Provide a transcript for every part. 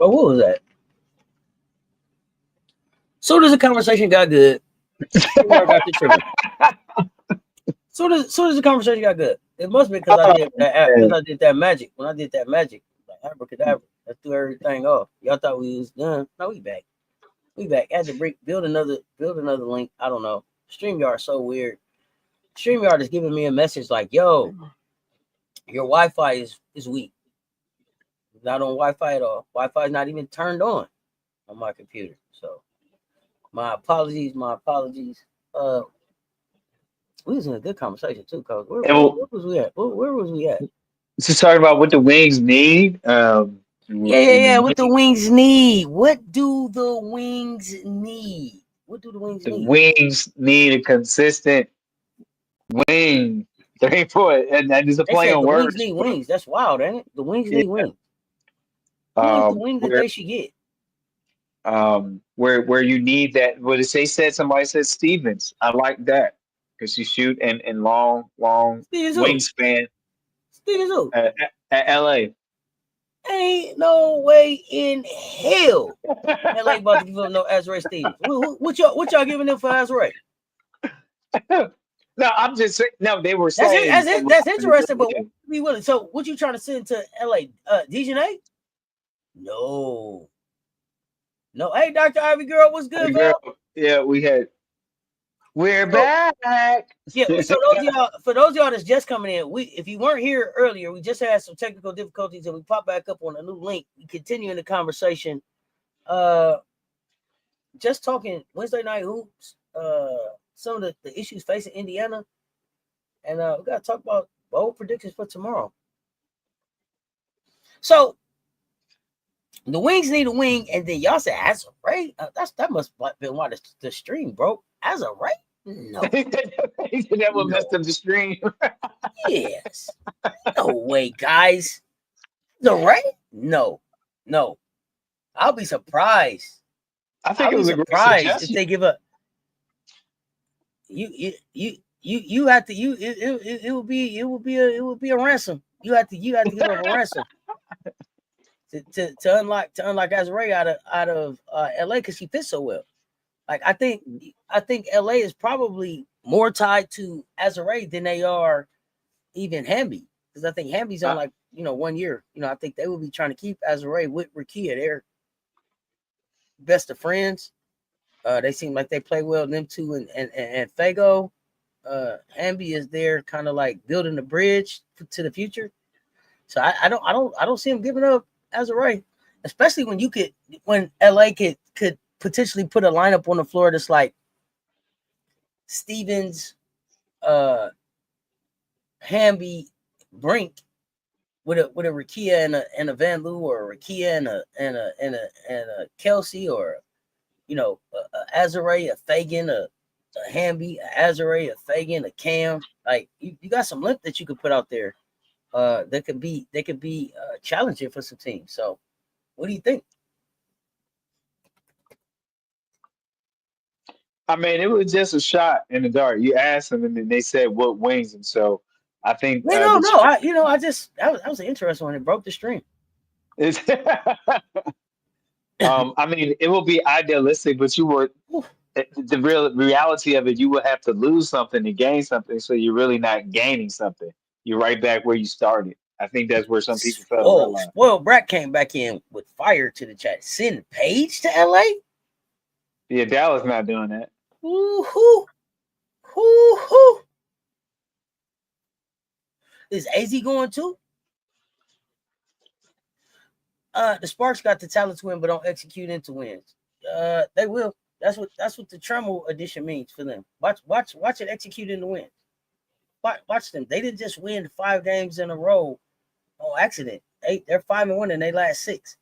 But what was that? Soon as the conversation got good, got the trigger. Soon as the conversation got good, it must be because I did that magic. When I did that magic, like abracadabra, that threw everything off. Y'all thought we was done. No, we back. We back. I had to build another link. I don't know. StreamYard is so weird. StreamYard is giving me a message like, "Yo, your Wi-Fi is weak. Not on Wi-Fi at all. Wi-Fi is not even turned on my computer." So, my apologies. We was in a good conversation too, Coach. Where was we at? Where was we at? Just talking about what the Wings need. Yeah. What the Wings need? What do the Wings need? What do the Wings need? The Wings need a consistent wing. 3-4, and that is a play on words. Wings need wings. That's wild, ain't it? The Wings need wings. Who the wings that they should get? Where you need that. What did they said? Somebody said Stevens. I like that because you shoot and long wingspan. Stevens who? At LA. Ain't no way in hell LA about to give up no Azrae Stevens. What y'all giving them for Azrae? No, I'm just saying. No, they were saying that's interesting, but be willing. So, what you trying to send to LA? Dejanay? No. Hey, Dr. Ivy girl, what's good, bro? Yeah, we're back. Yeah, so for those of y'all that's just coming in, if you weren't here earlier, we just had some technical difficulties and we popped back up on a new link. We continue in the conversation. Just talking Wednesday night hoops, some of the issues facing Indiana, and we gotta talk about bold predictions for tomorrow. So the Wings need a wing, and then y'all said Azrae. That must have been why the stream broke. Azrae? No. That will mess up the stream. Yes. No way, guys. Azrae? No. I'll be surprised. I think it was a great suggestion. If they give up. You have to it will be a ransom. You have to give up a ransom. To unlock Azrae out of LA because she fits so well. Like I think LA is probably more tied to Azrae than they are even Hamby, because I think Hamby's on 1 year. I think they will be trying to keep Azrae with Rikia. They're best of friends. They seem like they play well. Them two and Fago. Hamby is there, kind of like building a bridge to the future. So I don't see him giving up Azrae, especially when LA could potentially put a lineup on the floor that's like Stevens, Hamby, Brink with a Rikia and a Van Loo, or a Rikia and a Kelsey, or Azrae, a Fagan, a Hamby, a Azrae, a Fagan, a Cam. Like you got some length that you could put out there. That could be challenging for some teams. So, what do you think? I mean, it was just a shot in the dark. You asked them, and then they said what wings, and so I think. No. That was an interesting one. It broke the stream. I mean, it will be idealistic, but the real reality of it, you would have to lose something to gain something. So you're really not gaining something. You're right back where you started. I think that's where some people fell on that line. Spoiled Brat came back in with fire to the chat. Send Paige to LA? Yeah, Dallas not doing that. Woo-hoo. Woo-hoo. Is AZ going too? The Sparks got the talent to win, but don't execute into wins. They will. That's what the Tremble edition means for them. Watch it execute into wins. Watch them. They didn't just win 5 games in a row on accident. They're 5-1 in their last 6.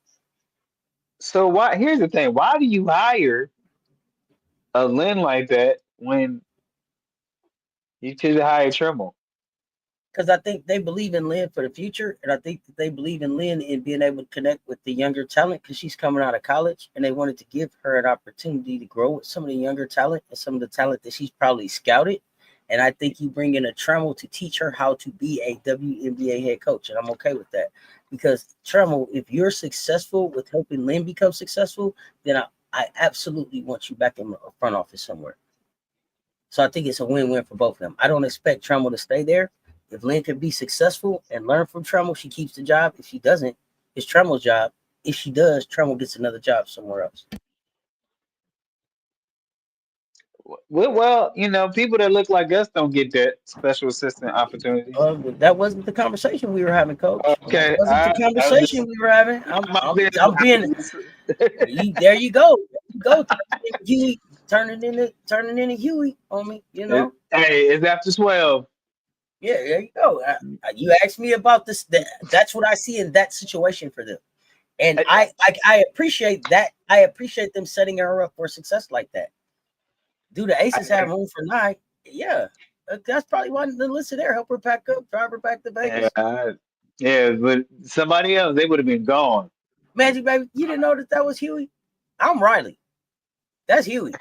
So why? Here's the thing. Why do you hire a Lynn like that when you could hire Trimble? Because I think they believe in Lynn for the future, and I think that they believe in Lynn in being able to connect with the younger talent because she's coming out of college, and they wanted to give her an opportunity to grow with some of the younger talent and some of the talent that she's probably scouted. And I think you bring in a Tremble to teach her how to be a WNBA head coach, and I'm okay with that. Because Tremble, if you're successful with helping Lynn become successful, then I absolutely want you back in the front office somewhere. So I think it's a win-win for both of them. I don't expect Tremble to stay there. If Lynn can be successful and learn from Tremble, she keeps the job. If she doesn't, it's Tremble's job. If she does, Tremble gets another job somewhere else. Well, people that look like us don't get that special assistant opportunity. That wasn't the conversation we were having, Coach. Okay, that wasn't the conversation we were having. I'm being. There you go. Huey turning into Huey on me. Hey, it's after 12. Yeah, there you go. You asked me about this. That's what I see in that situation for them, and I appreciate that. I appreciate them setting her up for success like that. Do the Aces have room for 9? Yeah, that's probably why the list there. Help her pack up, drive her back to Vegas. Yeah, but somebody else, they would have been gone. Magic Baby, you didn't know that was Huey? I'm Riley. That's Huey.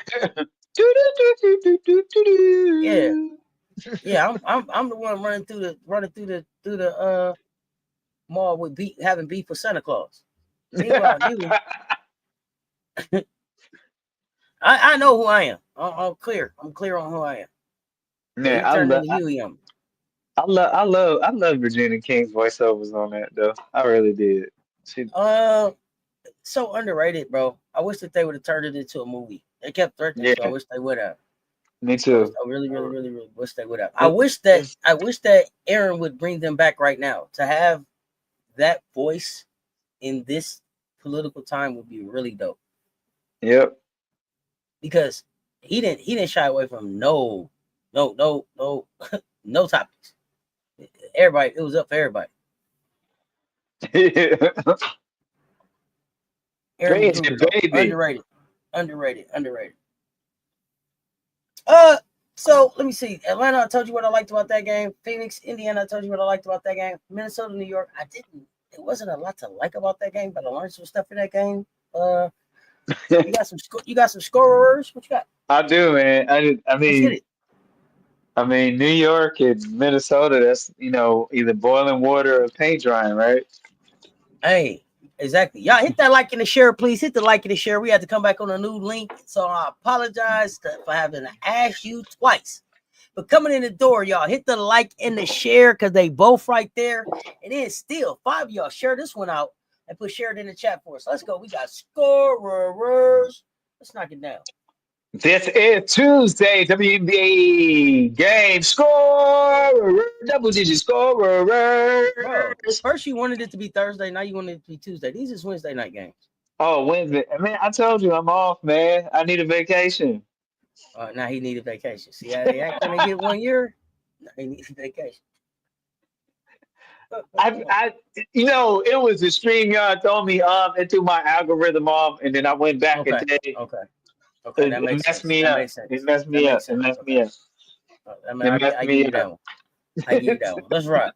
Yeah. Yeah, I'm the one running through the mall with having beef with Santa Claus. Meanwhile, Huey, I know who I am. I'm clear. I'm clear on who I am. Man, I love Virginia King's voiceovers on that though. I really did. So underrated, bro. I wish that they would have turned it into a movie. They kept threatening, so I wish they would have. Me too. I really wish they would have. I wish that Aaron would bring them back right now. To have that voice in this political time would be really dope. Yep. Because he didn't shy away from no topics. Everybody, it was up for everybody. Aaron McGruder, underrated. So let me see. Atlanta, I told you what I liked about that game. Phoenix, Indiana, I told you what I liked about that game. Minnesota, New York, I didn't. It wasn't a lot to like about that game, but I learned some stuff in that game. You got some scorers. What you got? I do, man. I mean, New York and Minnesota. That's either boiling water or paint drying, right? Hey, exactly. Y'all hit that like and the share, please. Hit the like and the share. We had to come back on a new link, so I apologize for having to ask you twice. But coming in the door, y'all hit the like and the share because they both right there. And then still 5 of y'all share this one out and share it in the chat for us. Let's go. We got scorers. Let's knock it down. This is Tuesday WNBA game score, double-digit scorer. Bro, first you wanted it to be Thursday, now you wanted it to be Tuesday. These is Wednesday night games. Oh, Wednesday. Man, I told you I'm off, man. I need a vacation. Now he needed vacation. See how they act when they get 1 year? Now he needs a vacation. It was the StreamYard throw me up and threw my algorithm off, and then I went back a day. Okay, that makes sense. It messed me up. I give you that one. Let's rock.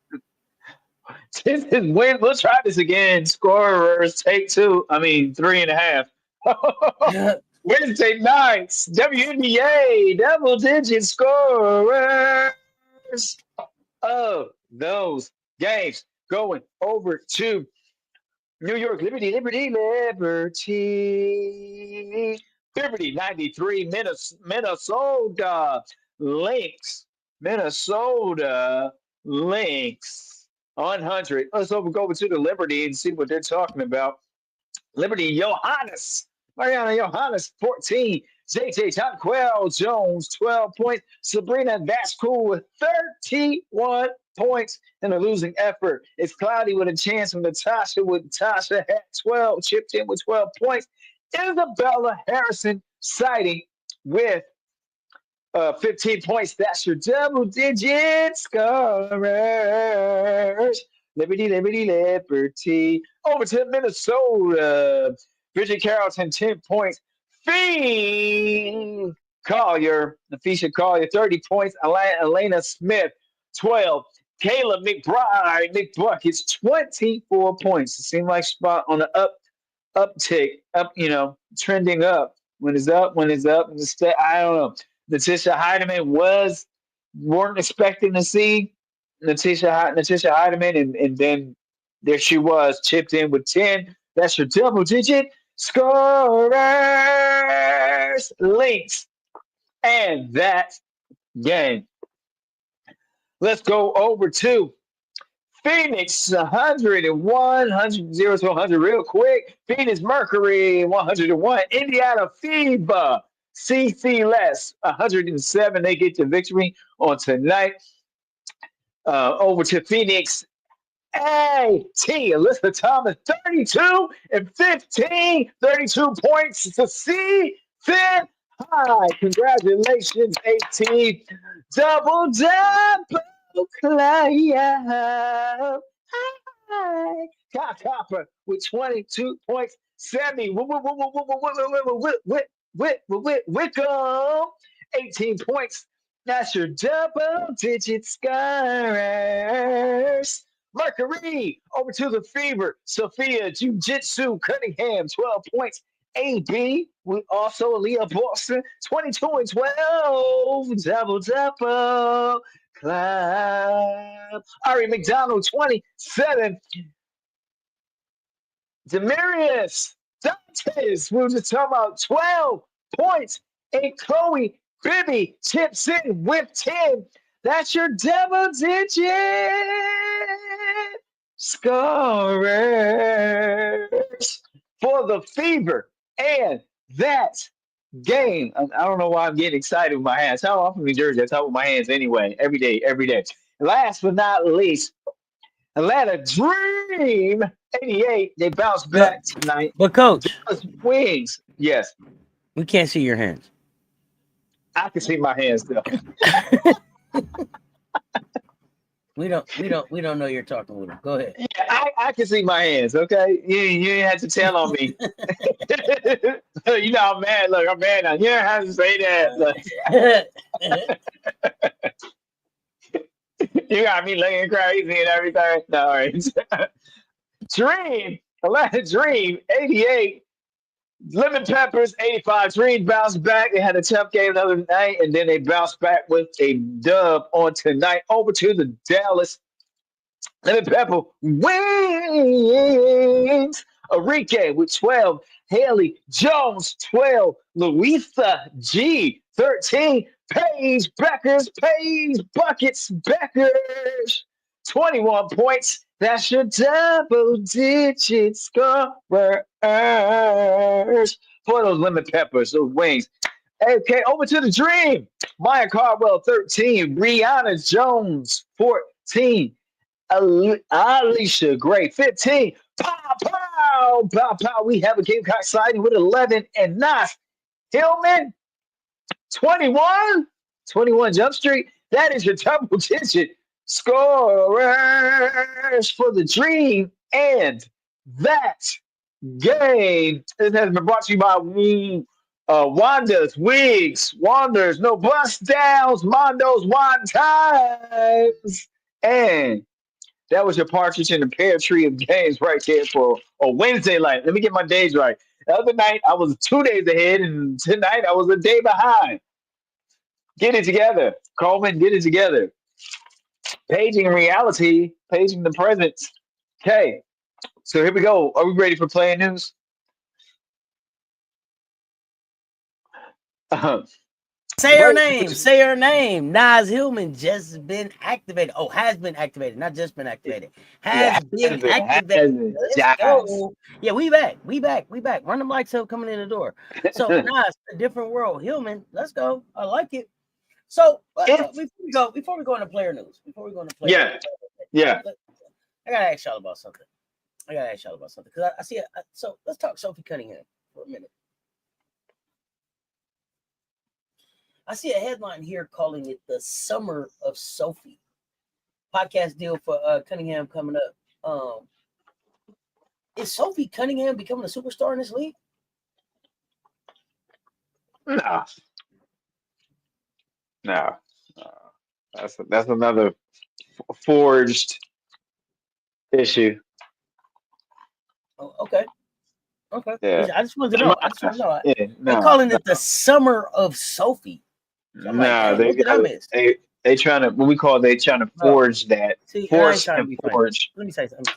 This is when we'll try this again. Scorers take 2. I mean 3.5. Wednesday nights, WNBA double-digit scorers of those games going over to New York Liberty 93, Minnesota Lynx. 100. Let's go over to the Liberty and see what they're talking about. Liberty Johannes. Mariana Johannes, 14. JJ Jonquel Jones, 12 points. Sabrina Vascool with 31 points in a losing effort. It's Cloudy with a chance from Natasha with Tasha had 12, chipped in with 12 points. Isabella Harrison sighting with 15 points. That's your double digit scorers. Liberty, Liberty, Liberty. Over to Minnesota. Bridget Carrollton, 10 points. Fee Collier, Nafisha Collier, 30 points. Elena Smith, 12. Kayla McBuckets, 24 points. It seemed like spot on the uptick, trending up. When it's up, when it's up, and I don't know. Natisha Heidemann weren't expecting to see Natisha Heidemann, and then there she was, chipped in with 10. That's your double digit scorers links. And that game. Let's go over to Phoenix 101, 0 to 100 real quick. Phoenix Mercury 101. Indiana FIBA CC less 107. They get the victory on tonight. Over to Phoenix A.T. Alyssa Thomas 32 and 15. 32 points to see fifth high. Congratulations, A.T. Double club. Top Copper with 22 points. Sammy Wickham, 18 points. That's your double digit scorers. Mercury over to the Fever. Sophia Jiu-Jitsu Cunningham, 12 points. AB with also Leah Boston, 22 and 12. Double club. Ari McDonald, 27. Demarius Dantes, we were just talking about 12 points. And Chloe Bibby chips in with 10. That's your double digit scorers for the Fever. And that game, I don't know why I'm getting excited with my hands. How often in Jersey I talk with my hands anyway, every day. Last but not least, Atlanta Dream 88. They bounced back tonight. But coach, Dallas Wings. Yes, we can't see your hands. I can see my hands though. We don't know you're talking with them. Go ahead. Yeah, I can see my hands. Okay, you ain't have to tell on me. You know I'm mad. Look, I'm mad now. You don't have to say that. You got me looking crazy and everything. No, all right. Dream, Atlanta Dream, 88. Lemon Peppers, 85. Dream bounced back. They had a tough game the other night, and then they bounced back with a dub on tonight. Over to the Dallas Lemon Pepper Wings. Enrique with 12. Haley Jones, 12. Louisa G, 13. Paige Buckets Beckers, 21 points. That's your double digit scorers for those Lemon Peppers, those Wings. Okay, over to the Dream. Maya Cardwell, 13. Brianna Jones, 14. Alicia Gray, 15. Pow. We have a Gamecock sighting with 11. And Nas Hillman, 21 Jump Street. That is your double digit scorers for the Dream. And that game has been brought to you by Wanda's Wigs. Wanders, no bust downs, Mondo's wine times. And that was your partridge in the pear tree of games right there for a Wednesday night. Let me get my days right. The other night I was 2 days ahead, and tonight I was a day behind. Get it together, Coleman. Get it together. Paging reality, paging the present. Okay, so here we go. Are we ready for playing news? Say her name. Say her name. Nas Hillman just been activated. Oh, has been activated. Not just been activated. Has been activated. Let's go. Yeah, we back. We back. We back. Run them lights up coming in the door. So Nas, a different world. Hillman, let's go. I like it. So before we go into player news, yeah. I gotta ask y'all about something. Because I see it. So let's talk Sophie Cunningham for a minute. I see a headline here calling it the Summer of Sophie. Podcast deal for Cunningham coming up. Is Sophie Cunningham becoming a superstar in this league? No. That's another forged issue. Oh, okay. Yeah. I just wanted to know. Yeah, They're calling it the Summer of Sophie. So I'm like, dang, what did I miss? They trying to what we call they trying to forge that. See, Force I ain't trying and to be forge. Funny. Let me tell you something.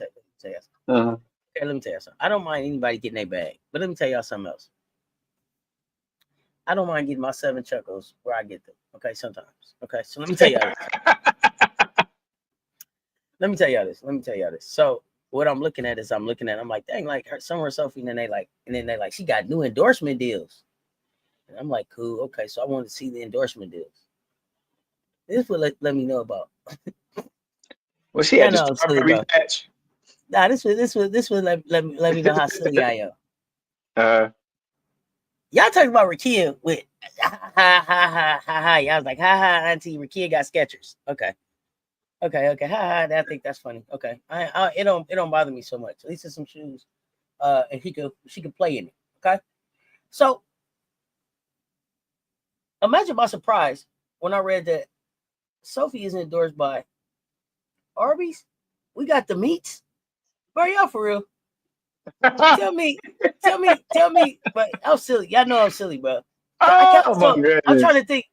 Uh-huh. Okay, let me tell you something. I don't mind anybody getting their bag, but let me tell y'all something else. I don't mind getting my 7 chuckles where I get them. Okay, sometimes. Okay, so let me tell y'all this. So what I'm looking at, I'm like, dang, like her Summer Sophie, and then they like, she got new endorsement deals. And I'm like, cool, okay. So I wanted to see the endorsement deals. This would let me know about. Well, she had the strawberry patch. Nah, this would let me know how silly I am. Y'all talking about Rakia with ha. Y'all was like, ha, auntie Rakia got Skechers. Okay, ha. I think that's funny. Okay, it don't bother me so much. At least it's some shoes. And she could play in it. Okay, so imagine my surprise when I read that Sophie is endorsed by Arby's. We got the meats. Bro, y'all for real? Tell me. But I'm silly. Y'all know I'm silly, bro. I'm trying to think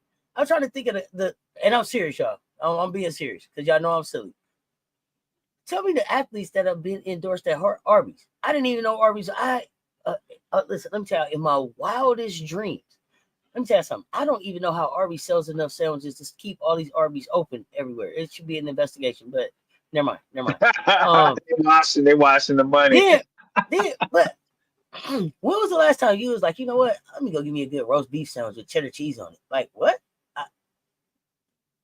of the and I'm serious, y'all. I'm being serious because y'all know I'm silly. Tell me the athletes that have been endorsed at Arby's. I didn't even know Arby's. Listen, let me tell you, in my wildest dreams, let me tell you something. I don't even know how Arby's sells enough sandwiches to keep all these Arby's open everywhere. It should be an investigation, but never mind. They're washing the money. But when was the last time you was like, you know what? Let me go give me a good roast beef sandwich with cheddar cheese on it. Like what?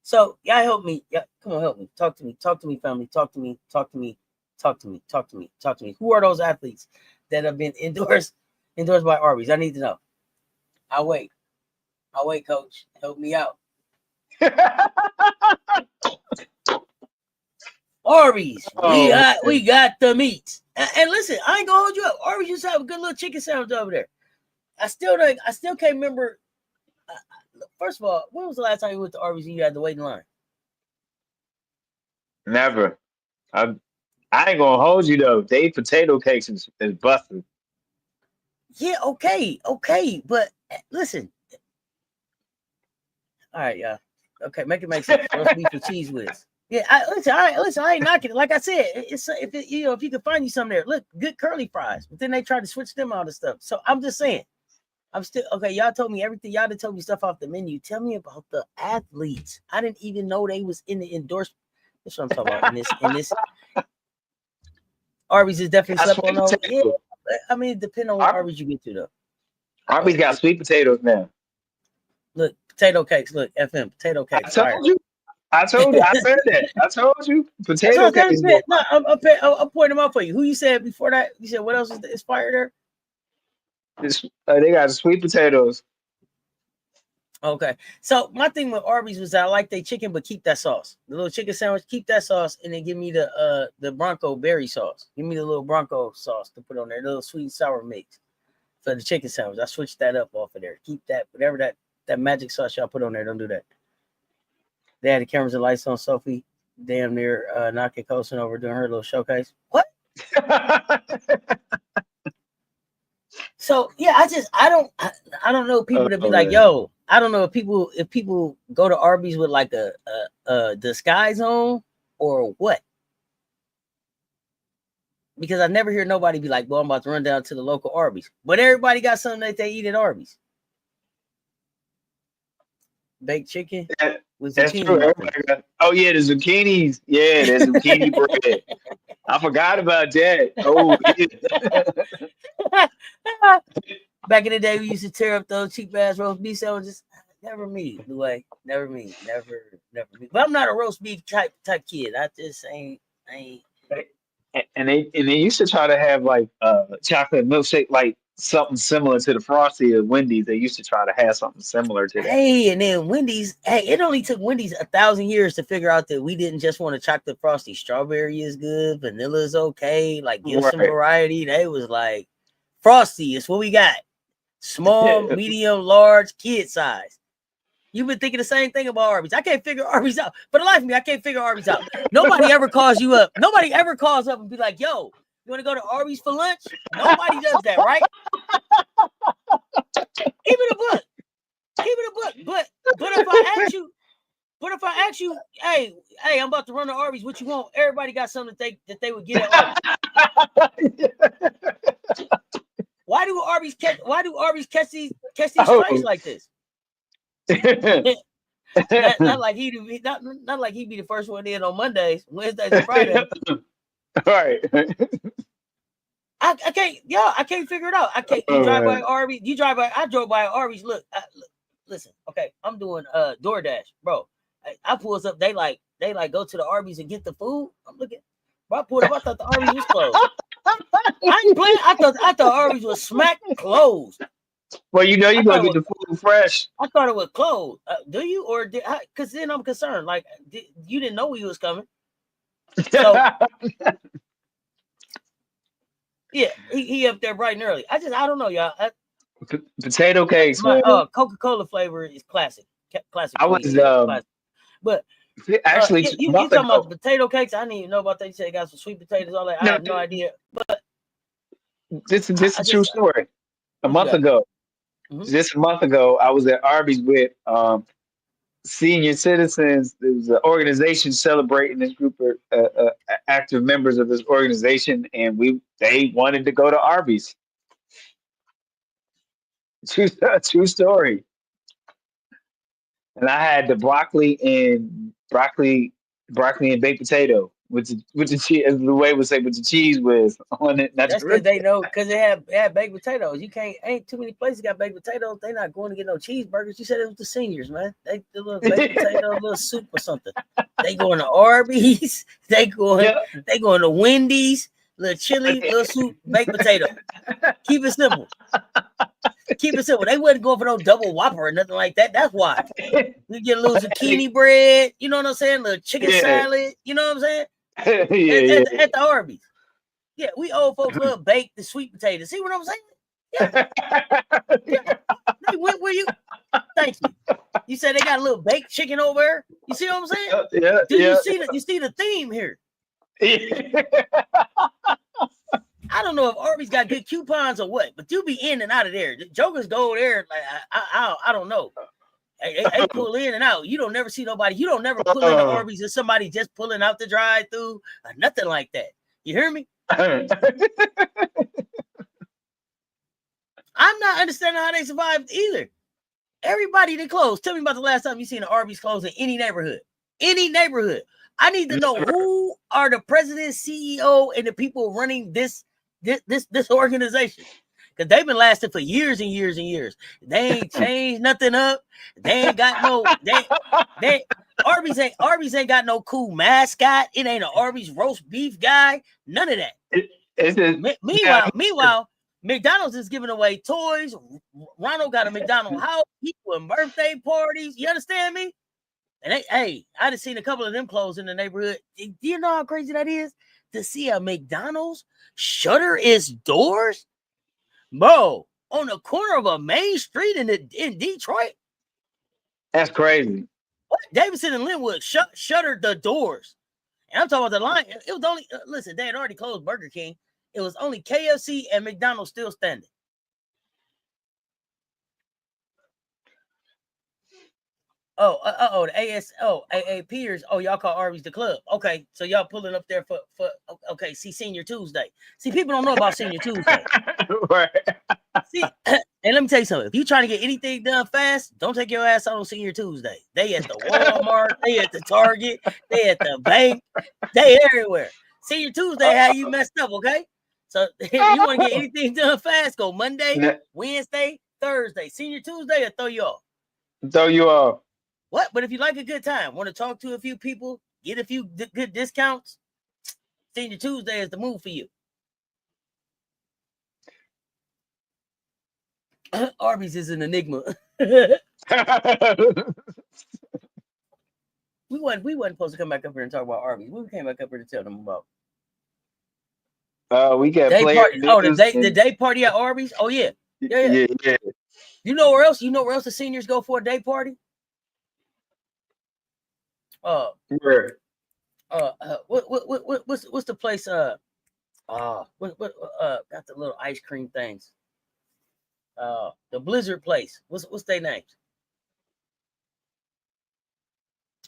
So y'all help me. Yeah, come on, help me. Talk to me, family. Talk to me. Who are those athletes that have been endorsed by Arby's? I need to know. I'll wait, coach. Help me out. Arby's. We got the meat. And listen, I ain't gonna hold you up. Arby's used to have a good little chicken sandwich over there. I still can't remember. First of all, when was the last time you went to Arby's and you had to wait in line? Never. I ain't gonna hold you though. They potato cakes is busted. Yeah, okay, but listen. All right, yeah, okay, make it make sense. Roast beef and cheese whiz. Yeah, I ain't knocking it. Like I said, if you can find you some there, look, good curly fries. But then they tried to switch them out of stuff. So I'm just saying, I'm still okay. Y'all told me everything. Y'all done told me stuff off the menu. Tell me about the athletes. I didn't even know they was in the endorsement. That's what I'm talking about. In this, Arby's is definitely slept on those. Yeah, I mean, depending on what Arby's you get to though. Arby's got sweet potatoes now. Look, potato cakes. Look, FM potato cakes. I told you. I said that. I told you. Potato cakes. No, I'm pointing them out for you. Who you said before that? You said what else is fire there? They got sweet potatoes. Okay. So my thing with Arby's was I like their chicken, but keep that sauce. The little chicken sandwich, keep that sauce, and then give me the Bronco berry sauce. Give me the little Bronco sauce to put on there, the little sweet and sour mix for the chicken sandwich. I switched that up off of there. Keep that, whatever that magic sauce y'all put on there. Don't do that. They had the cameras and lights on Sophie, damn near knocking Coleman over doing her little showcase. What? So yeah, I don't know people to be like, yo, I don't know if people go to Arby's with like a disguise on or what. Because I never hear nobody be like, well, I'm about to run down to the local Arby's. But everybody got something that they eat at Arby's. baked chicken with That's zucchini true. muffins. Oh yeah, the zucchinis. Yeah, there's zucchini bread. I forgot about that. Oh yeah. Back in the day, we used to tear up those cheap ass roast beef sandwiches. Never me, the way. Never me. Never me. But I'm not a roast beef type kid. I just ain't. I ain't. And they used to try to have like chocolate milkshake, like something similar to the Frosty at Wendy's. They used to try to have something similar to that. Hey, and then Wendy's. Hey, it only took Wendy's 1,000 years to figure out that we didn't just want a chocolate frosty. Strawberry is good, vanilla is okay. Like give some Right. variety. They was like frosty is what we got. Small, medium, large, kid size. You've been thinking the same thing about Arby's. I can't figure Arby's out. For the life of me, I can't figure Arby's out. Nobody ever calls you up. Nobody ever calls up and be like, yo, you want to go to Arby's for lunch? Nobody does that, right? Keep it a book. Keep it a book. But if I ask you, hey, I'm about to run to Arby's, what you want? Everybody got something that they would get at Arby's. Why do Arby's catch these strikes like this? not like he'd be the first one in on Mondays, Wednesdays, and Fridays. Right. I can't figure it out. I can't. You drive by Arby's. I drove by Arby's. Look, listen. Okay, I'm doing DoorDash, bro. I pulls up. They like go to the Arby's and get the food. I'm looking. Bro, I pulled up. I thought the Arby's was closed. I ain't playing. I thought Arby's was smack closed. Well, you know, you gonna get the food fresh. I thought it was closed. Do you or did? Because then I'm concerned. Like you didn't know he was coming. So yeah, he up there bright and early. I don't know, y'all. Potato cakes. My Coca-Cola flavor is classic. Classic. I was classic. But actually you talking about the potato cakes? I didn't even know about that. You said they got some sweet potatoes, all that. I have no idea. But this is a true story. A month ago, just a month ago, I was at Arby's with senior citizens. There was an organization celebrating this group of active members of this organization, and they wanted to go to Arby's. True story. And I had the broccoli and baked potato with the cheese, as the way would say, with the cheese whiz on it. That's because they know, because they have baked potatoes. You ain't too many places got baked potatoes. They not going to get no cheeseburgers. You said it was the seniors, man. They do a little baked potato, a little soup or something. They going to Arby's. They going to Wendy's. Little chili, little soup, baked potato. Keep it simple. Keep it simple. They wasn't going for no double whopper or nothing like that. That's why. You get a little zucchini bread, you know what I'm saying? A little chicken salad, you know what I'm saying? At the Arby's. Yeah, we old folks love baked the sweet potatoes. See what I'm saying? Yeah. Hey, where you? Thank you. You said they got a little baked chicken over there. You see what I'm saying? Yeah. You see the theme here. I don't know if Arby's got good coupons or what, but you be in and out of there. The jokers go there like I don't know. They pull in and out. You don't never see nobody. You don't never pull into Arby's and somebody just pulling out the drive-through or nothing like that. You hear me? I'm not understanding how they survived either. Everybody they closed. Tell me about the last time you seen an Arby's close in any neighborhood. Any neighborhood. I need to know who are the president, CEO, and the people running this organization. Because they've been lasting for years and years and years. They ain't changed nothing up. They ain't got no Arby's ain't got no cool mascot. It ain't an Arby's roast beef guy. None of that. Meanwhile, McDonald's is giving away toys. Ronald got a McDonald's house. People in birthday parties. You understand me? And I just seen a couple of them close in the neighborhood. Do you know how crazy that is? To see a McDonald's shutter its doors? Bro, on the corner of a main street in Detroit? That's crazy. What? Davidson and Linwood shuttered the doors. And I'm talking about the line. It was only, listen, they had already closed Burger King. It was only KFC and McDonald's still standing. The AAPers. Oh, y'all call Arby's the club. Okay, so y'all pulling up there for okay. See, Senior Tuesday. See, people don't know about Senior Tuesday. Right. See, And let me tell you something. If you trying to get anything done fast, don't take your ass out on Senior Tuesday. They at the Walmart, they at the Target, they at the bank, they everywhere. Senior Tuesday had you messed up, okay? So if you want to get anything done fast, go Monday, Wednesday, Thursday. Senior Tuesday will throw you off. Throw you off. What? But if you like a good time, want to talk to a few people, get a few good discounts, Senior Tuesday is the move for you. Arby's is an enigma. we wasn't supposed to come back up here and talk about Arby's. We came back up here to tell them about. We got day player party. Oh, the day party at Arby's. Oh yeah. Yeah. You know where else? You know where else the seniors go for a day party? Where? What's the place? Got the little ice cream things. The Blizzard place. What's their names?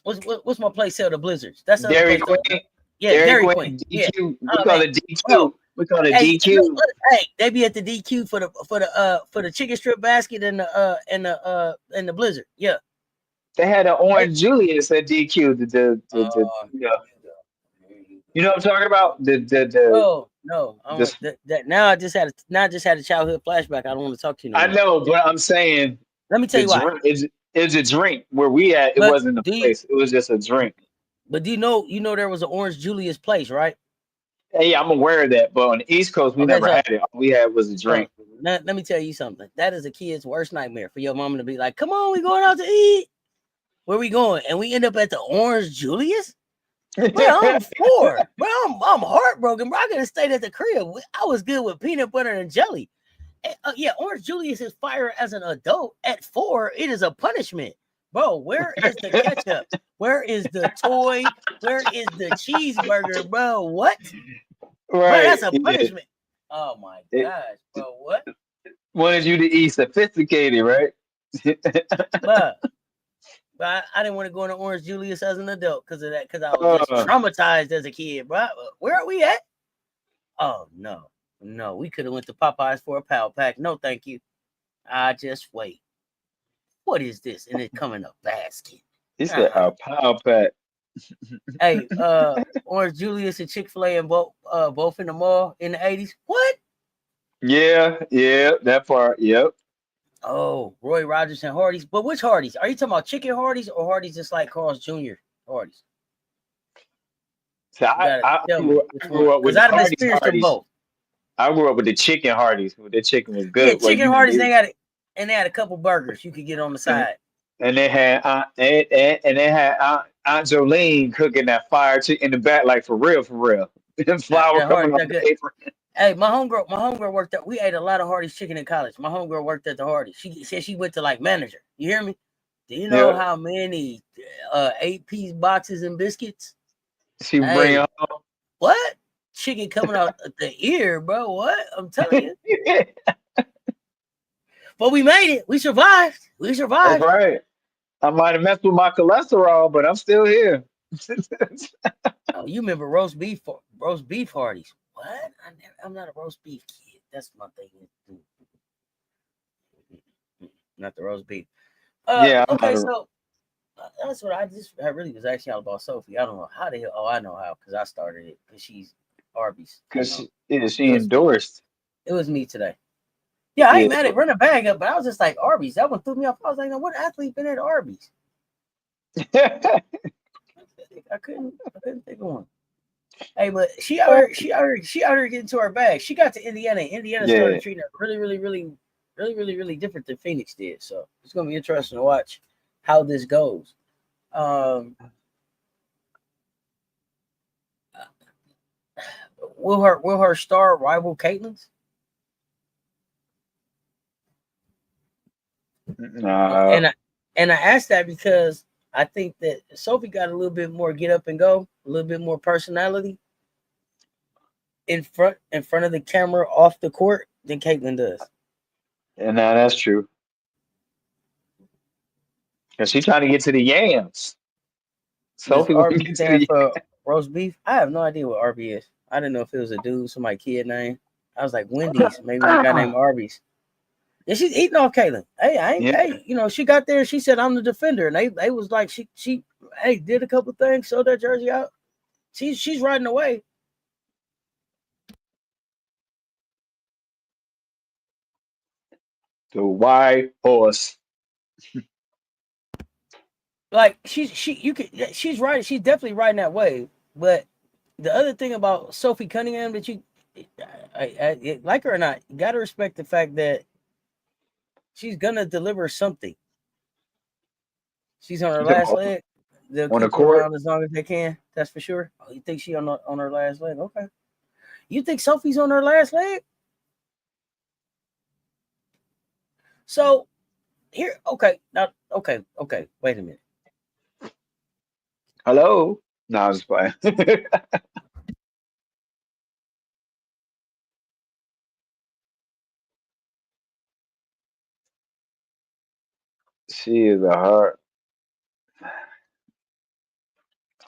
What's my place sell the Blizzards? That's Dairy Queen. Yeah, Dairy Queen. DQ. Yeah. We call it DQ. We call it DQ. Hey, they be at the DQ for the chicken strip basket and the Blizzard. Yeah. They had an orange Julius at DQ. You know what I'm talking about? No. Now I just had a childhood flashback. I don't want to talk to you. I know, but I'm saying. Let me tell you why. It's a drink where we at. It wasn't a place. It was just a drink. But do you know there was an Orange Julius place, right? Yeah, I'm aware of that. But on the East Coast, we never had it. All we had was a drink. Let me tell you something. That is a kid's worst nightmare for your mama to be like, "Come on, we going out to eat. Where we going?" And we end up at the Orange Julius. Bro, I'm 4. Bro, I'm heartbroken. Bro, I could have stayed at the crib. I was good with peanut butter and jelly. Yeah, Orange Julius is fire as an adult. At 4, it is a punishment. Bro, where is the ketchup? Where is the toy? Where is the cheeseburger, bro? What? Right. Bro, that's a punishment. Oh my gosh, bro, what? Wanted you to eat sophisticated, right? But I didn't want to go into Orange Julius as an adult because of that, because I was traumatized as a kid, bro. Where are we at? Oh no, we could have went to Popeyes for a power pack. No, thank you. I just wait. What is this? And it come in a basket. He said a power pack. Hey, Orange Julius and Chick-fil-A and both in the mall in the 80s. What? Yeah, that part. Yep. Oh, Roy Rogers and Hardee's. But which Hardee's? Are you talking about chicken Hardee's or Hardee's just like Carl's Jr. Hardee's? So I grew up with both. I grew up with the chicken Hardee's. The chicken was good. Yeah, chicken Hardee's. They had a couple burgers you could get on the side. And they had Aunt Jolene cooking that fire chicken in the back, like for real. Flour coming off the apron. Hey, my homegirl worked at. We ate a lot of Hardee's chicken in college. My homegirl worked at the Hardee's. She said she went to like manager. You hear me? Do you know how many 8-piece boxes and biscuits she bring home? What? Chicken coming out the ear, bro. What? I'm telling you. But we made it. We survived. That's right. I might have messed with my cholesterol, but I'm still here. Oh, you remember roast beef Hardee's? What? I'm not a roast beef kid. That's my thing. Not the roast beef. Yeah. Okay, so that's what I really was asking y'all about Sophie. I don't know how the hell. Oh, I know how, because I started it because she's Arby's. Because she endorsed. It was me today. Yeah, I ain't mad at running bag up, but I was just like, Arby's. That one threw me off. I was like, no, what athlete been at Arby's? I couldn't think of one. Hey, but she out here getting to her bag. She got to Indiana. Indiana started treating her really different than Phoenix did. So it's gonna be interesting to watch how this goes. Will her star rival Caitlin's? And I asked that because I think that Sophie got a little bit more get up and go, a little bit more personality in front of the camera off the court than Caitlin does. And now that's true. Cause she's trying to get to the yams. Sophie RB stand for roast beef. I have no idea what RB is. I didn't know if it was a dude, somebody kid name. I was like Wendy's, maybe a guy named Arby's. Yeah, she's eating off Caitlin. Hey, I ain't. Yeah, Hey, she got there and she said I'm the defender, and they was like she hey did a couple things, sold that jersey out. She's riding away. the white horse. Like she's right. She's definitely riding that wave. But the other thing about Sophie Cunningham that like her or not, you got to respect the fact that she's gonna deliver something. She's on her last leg. They'll On the keep her court. around as long as they can. That's for sure. Oh, you think she on her last leg? Okay. You think Sophie's on her last leg? So here, okay, now, okay. Wait a minute. Hello. No, I was playing. She is a heart.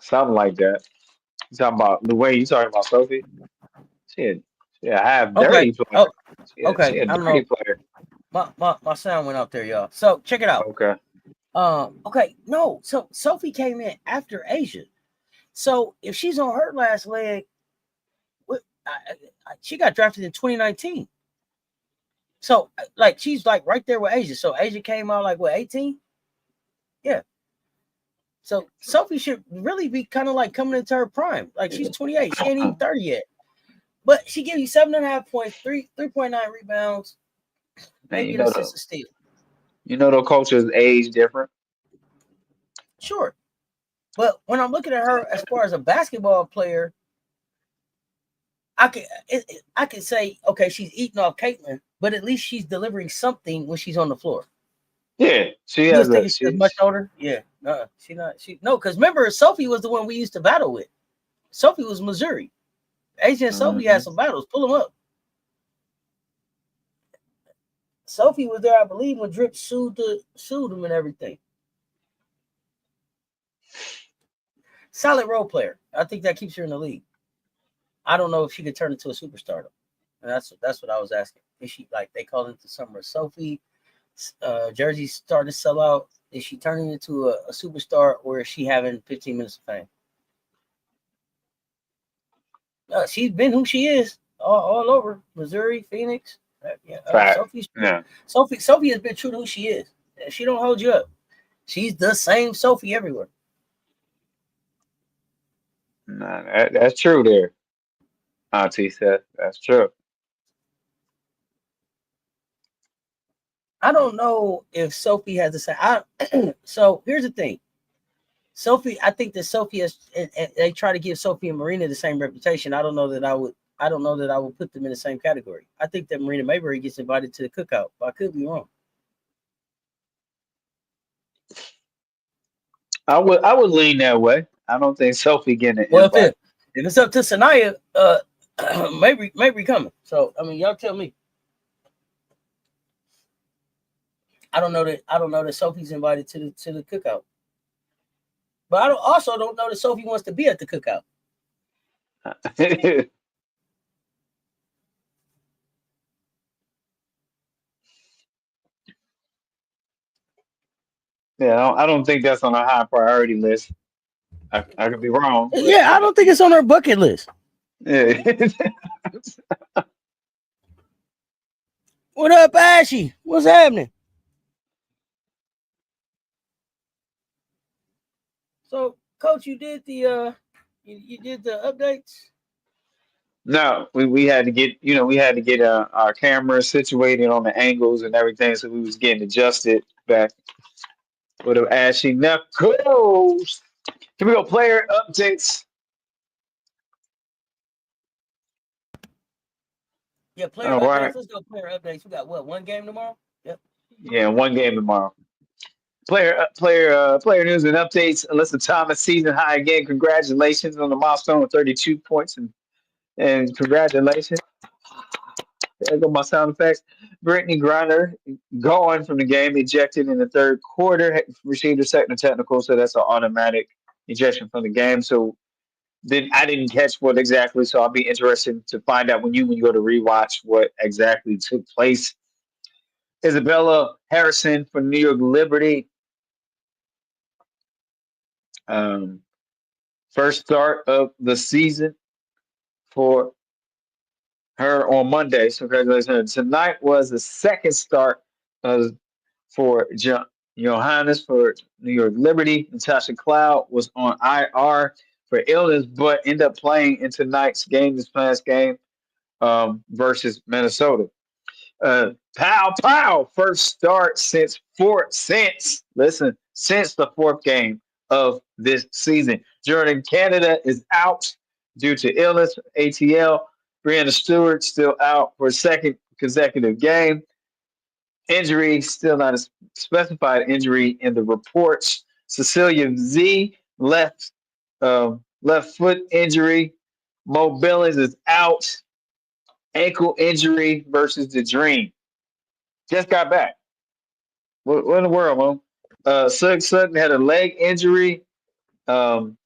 Something like that. You talking about the way you talking about Sophie? She a, she a half Okay. dirty Oh, player. She okay. a I don't dirty know. player. My sound went out there, y'all. So check it out. Okay. Okay. No. So Sophie came in after Asia. So if she's on her last leg, she got drafted in 2019. So like she's like right there with Asia. So Asia came out like what 18? Yeah. So Sophie should really be kind of like coming into her prime. Like she's 28. She ain't even 30 yet. But she gives you 7.5 points, 3.9 rebounds, And maybe an assist, a steal. the cultures age different. Sure. But when I'm looking at her as far as a basketball player, I can say, okay, she's eating off Caitlin, but at least she's delivering something when she's on the floor. Yeah, she You was has thinking she was much she's older? Yeah. She not. She no, because remember, Sophie was the one we used to battle with. Sophie was Missouri. Asia and Sophie had mhm. some battles. Pull them up. Sophie was there, I believe, when Drip sued him and everything. Solid role player. I think that keeps her in the league. I don't know if she could turn into a superstar though. And that's what I was asking. Is she like they called it the summer of Sophie? Jersey starting to sell out. Is she turning into a superstar, or is she having 15 minutes of fame? She's been who she is all over Missouri, Phoenix. Fact. Yeah. Sophie has been true to who she is. She don't hold you up. She's the same Sophie everywhere. Nah, that's true there. Auntie said that's true. I don't know if Sophie has the same. So here's the thing. Sophie, I think that Sophie has, and they try to give Sophie and Marina the same reputation. I don't know that I would. I don't know that I would put them in the same category. I think that Marina Mayberry gets invited to the cookout, but I could be wrong. I would lean that way. I don't think Sophie getting an Well, invite. if it's up to Sanaya, Mayberry coming. So I mean, y'all tell me. I don't know that Sophie's invited to the cookout, but I don't know that Sophie wants to be at the cookout. Yeah, I don't think that's on a high priority list. I could be wrong, but Yeah, I don't think it's on her bucket list. yeah. What up, Ashy? What's happening? So, Coach, you did the updates. No, we had to get our cameras situated on the angles and everything, so we was getting adjusted back with the ashy knuckles. Here we go, player updates. Yeah, player All right, updates. Let's go player updates. We got what, one game tomorrow? Yep. yeah, one game tomorrow. Player news and updates. Alyssa Thomas season high again. Congratulations on the milestone of 32 points and congratulations. There go my sound effects. Brittany Griner gone from the game, ejected in the third quarter, received a second technical, so that's an automatic ejection from the game. So I didn't catch what exactly, so I'll be interested to find out when you go to rewatch what exactly took place Isabella Harrison for New York Liberty. Um, First start of the season for her on Monday. So congratulations. Tonight was the second start of, for Johannes for New York Liberty. Natasha Cloud was on IR for illness, but ended up playing in tonight's game, this past game, versus Minnesota. Pow pow! First start since the fourth game of this season. Jordan Canada is out due to illness, ATL. Brianna Stewart still out for a second consecutive game. Injury, still not a specified injury in the reports. Cecilia Z left foot injury. Mo Billings is out. Ankle injury versus the Dream. Just got back. What in the world, Mo? Sugg Sutton had a leg injury, um,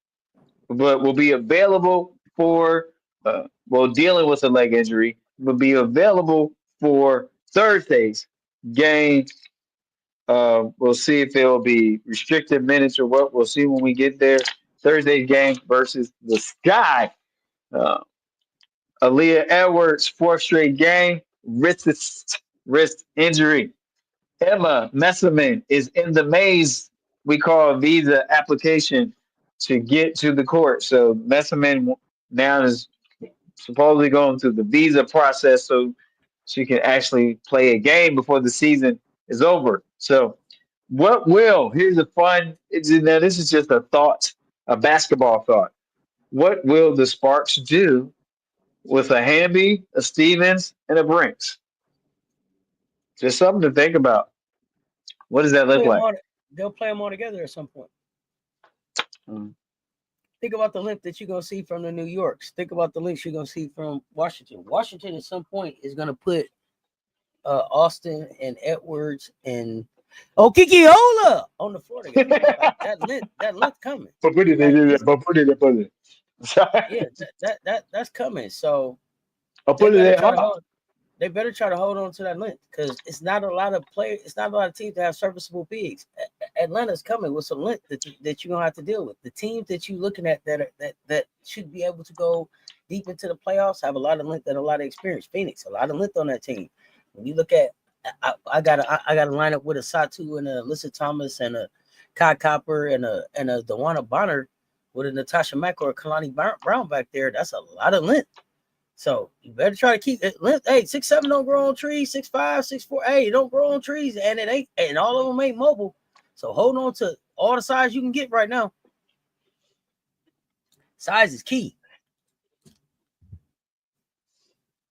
but will be available for dealing with a leg injury, will be available for Thursday's game. We'll see if it will be restricted minutes or what. We'll see when we get there. Thursday's game versus the Sky. Uh, Aaliyah Edwards, fourth straight game, wrist injury. Emma Messerman is in the maze we call visa application to get to the court. So Messerman now is supposedly going through the visa process so she can actually play a game before the season is over. So here's a fun, now this is just a thought, a basketball thought. What will the Sparks do with a Hamby, a Stevens, and a Brinks? Just something to think about. What does that look like? They'll play them all together at some point. Mm. Think about the length that you're going to see from the New Yorks. Think about the length you're going to see from Washington. Washington at some point is going to put Austin and Edwards and Kikiola on the floor together. Like, that length coming. Yeah, that's coming. So they better try to hold on to that length because it's not a lot of players. It's not a lot of teams that have serviceable bigs. Atlanta's coming with some length that you're gonna have to deal with. The teams that you're looking at that should be able to go deep into the playoffs have a lot of length and a lot of experience. Phoenix, a lot of length on that team. When you look at, I got to line up with a Satu and a Alyssa Thomas and a Kai Copper and a Dewana Bonner with a Natasha Mack or a Kalani Brown back there. That's a lot of length. So you better try to keep it length. Hey, 6'7" don't grow on trees. 6'5", 6'4", hey, don't grow on trees, and it ain't, and all of them ain't mobile. So hold on to all the size you can get right now. Size is key.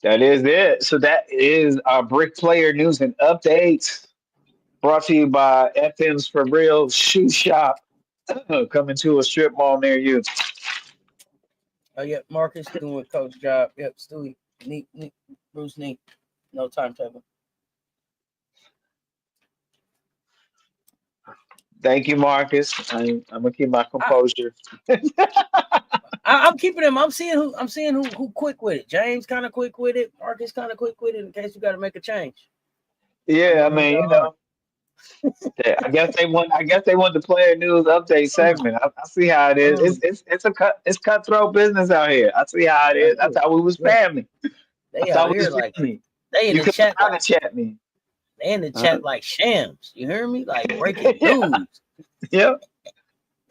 That is it. So that is our brick player news and updates. Brought to you by FM's For Real Shoe Shop. Coming to a strip mall near you. Oh, yep, Marcus doing coach job. Yep, Stewie, neat, Bruce neat. No timetable. Thank you, Marcus. I'm gonna keep my composure. I'm keeping him. I'm seeing who quick with it. James kind of quick with it. Marcus kind of quick with it in case you got to make a change. Yeah, I mean, I guess they want the player news update segment. I see how it is. It's cutthroat business out here. I see how it is. I thought we was family. They out here like family. They in the chat like chat me. They in the chat like shams. You hear me? Like breaking news. Yep.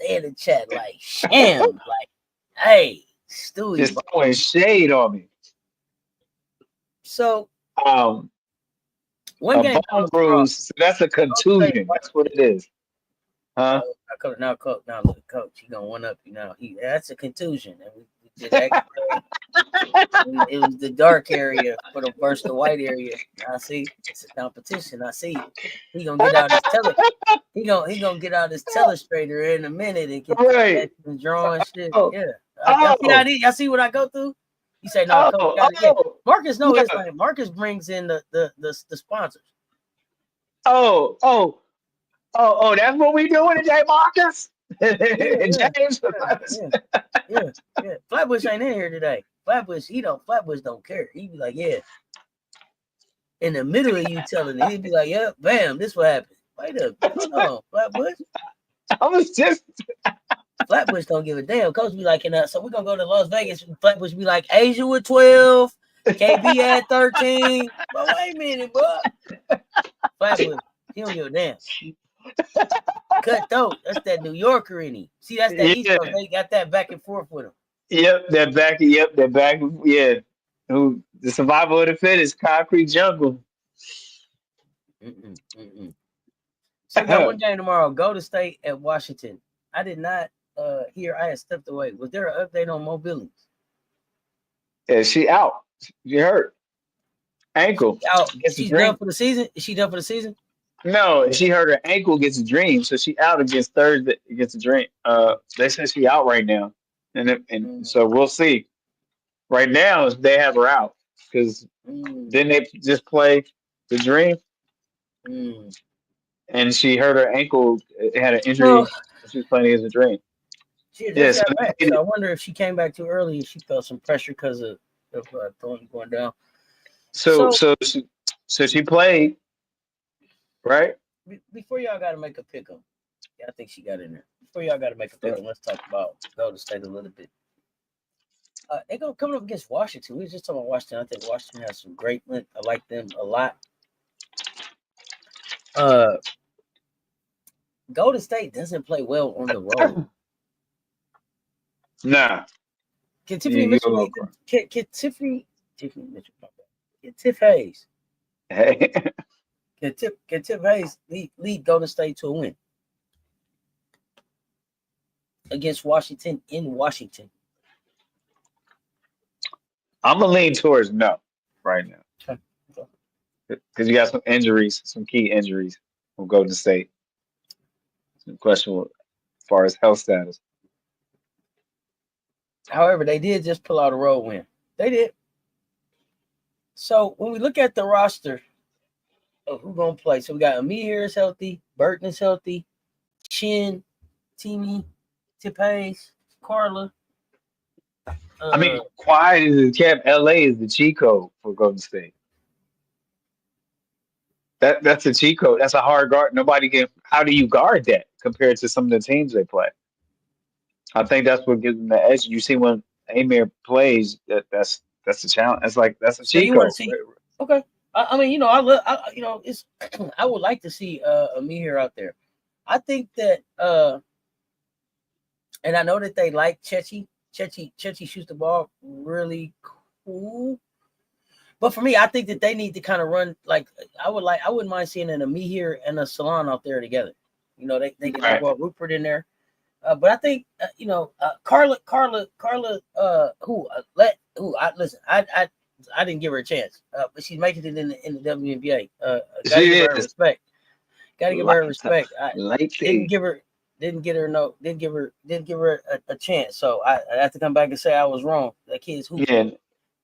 They in the chat like shams. Like, hey, Stewie. Just throwing shade on me. So one game bone bruise. So that's a contusion. That's what it is. Huh? Now look, coach, he gonna one up you now. That's a contusion. And we did X-ray. It was the dark area versus the white area. I see it's a competition. I see he gonna get out his he gonna get out his telestrator in a minute and get the drawing shit. Yeah. I see what I go through. You say no, coach. Marcus know his name. Marcus brings in the sponsors. That's what we doing today, Marcus. James. Yeah. Flatbush ain't in here today. Flatbush don't care. He be like, yeah. in the middle of you telling it. He'd be like, "Yep, bam, this what happened." Wait up, hold on, Flatbush. I was just Flatbush don't give a damn. Coach be like, so we're gonna go to Las Vegas. Flatbush be like, Asia with 12, KB at 13. But wait a minute, bro. Flatbush, he don't give a damn. Cutthroat, that's that New Yorker in him. See, that's that East Coast. yeah. They got that back and forth with him. Yep, that back. Yeah, who the survival of the fittest, concrete jungle. Mm-mm, mm-mm. So we got one game tomorrow. Golden State at Washington. I did not hear. I had stepped away. Was there an update on Mo Billings? Yeah, she out. She hurt ankle. Out. Gets a She's done dream. for the season. Is she done for the season? No, she hurt her ankle. Gets a dream. So she out against Thursday. Against a dream. They said she out right now, and Mm, so we'll see. Right now, they have her out because mm, then they just play the dream, mm. and she hurt her ankle. Had an Well, injury. She was playing against a dream. she had Yeah, just so got back, so I wonder if she came back too early and she felt some pressure because of Thornton going down. so So so she, so she played, right? before y'all got to make a pick 'em, yeah, I think she got in there. Before y'all got to make a pick 'em, let's talk about Golden State a little bit. They're gonna come up against Washington. We were just talking about Washington. I think Washington has some great length. I like them a lot. Uh, Golden State doesn't play well on the road. Nah, Can you, Tiffany you Mitchell go lead them? Can Tiffany Mitchell? Can Tiff Hayes? Hey, Can Tiff Hayes lead Golden State to a win against Washington in Washington? I'm gonna lean towards no right now Okay. Okay. because you got some injuries, some key injuries from Golden State. Some questionable as far as health status. However, they did just pull out a road win. They did. So when we look at the roster of who's gonna play, so we got Amir is healthy, Burton is healthy, Chin, Teamy, Tip Hayes, Carla. I Uh, mean, quiet as it kept, LA is the cheat code for Golden State. That's a cheat code. That's a hard guard. Nobody can. How do you guard that compared to some of the teams they play? I think that's what gives them the edge. You see when Amir plays, that's a challenge. That's like that's a so cheat you want to code. see? Okay. I mean, I love. It's. I would like to see Amir out there. I think that and I know that they like Chechi. Chechi shoots the ball really cool. But for me, I think that they need to kind of run like I wouldn't mind seeing an Amir and a Salon out there together. They can Right. brought Rupert in there. But I think Carla, listen, I didn't give her a chance, but she's making it in the WNBA. Got to She give her is respect. Got to give her lighter, respect. I didn't lighty. give her, didn't get her no, didn't give her a chance. So I have to come back and say I was wrong. That kid's hooping. Yeah,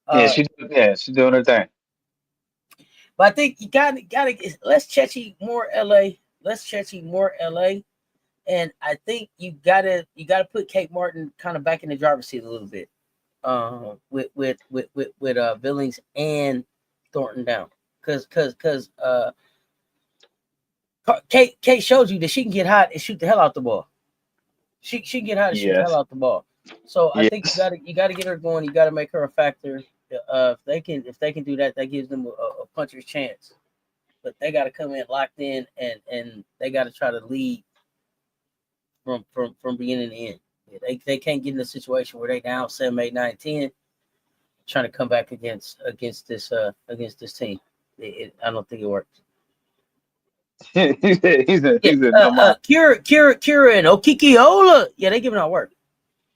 Uh, she's doing her thing. but I think you gotta let's Chechi more LA. Let's Chechi more LA. And I think you gotta put Kate Martin kind of back in the driver's seat a little bit, with Billings and Thornton down, because Kate showed you that she can get hot and shoot the hell out the ball. She can get hot and shoot the hell Yes, out the ball. So I think yes. you gotta get her going. You gotta make her a factor. If they can do that, that gives them a puncher's chance. But they gotta come in locked in and they gotta try to lead from beginning to end. They can't get in a situation where they down 7, 8, 9, 10, trying to come back against this team. I don't think it works. Yeah, He said no more. Kira and Okikiola. Yeah, they giving out work.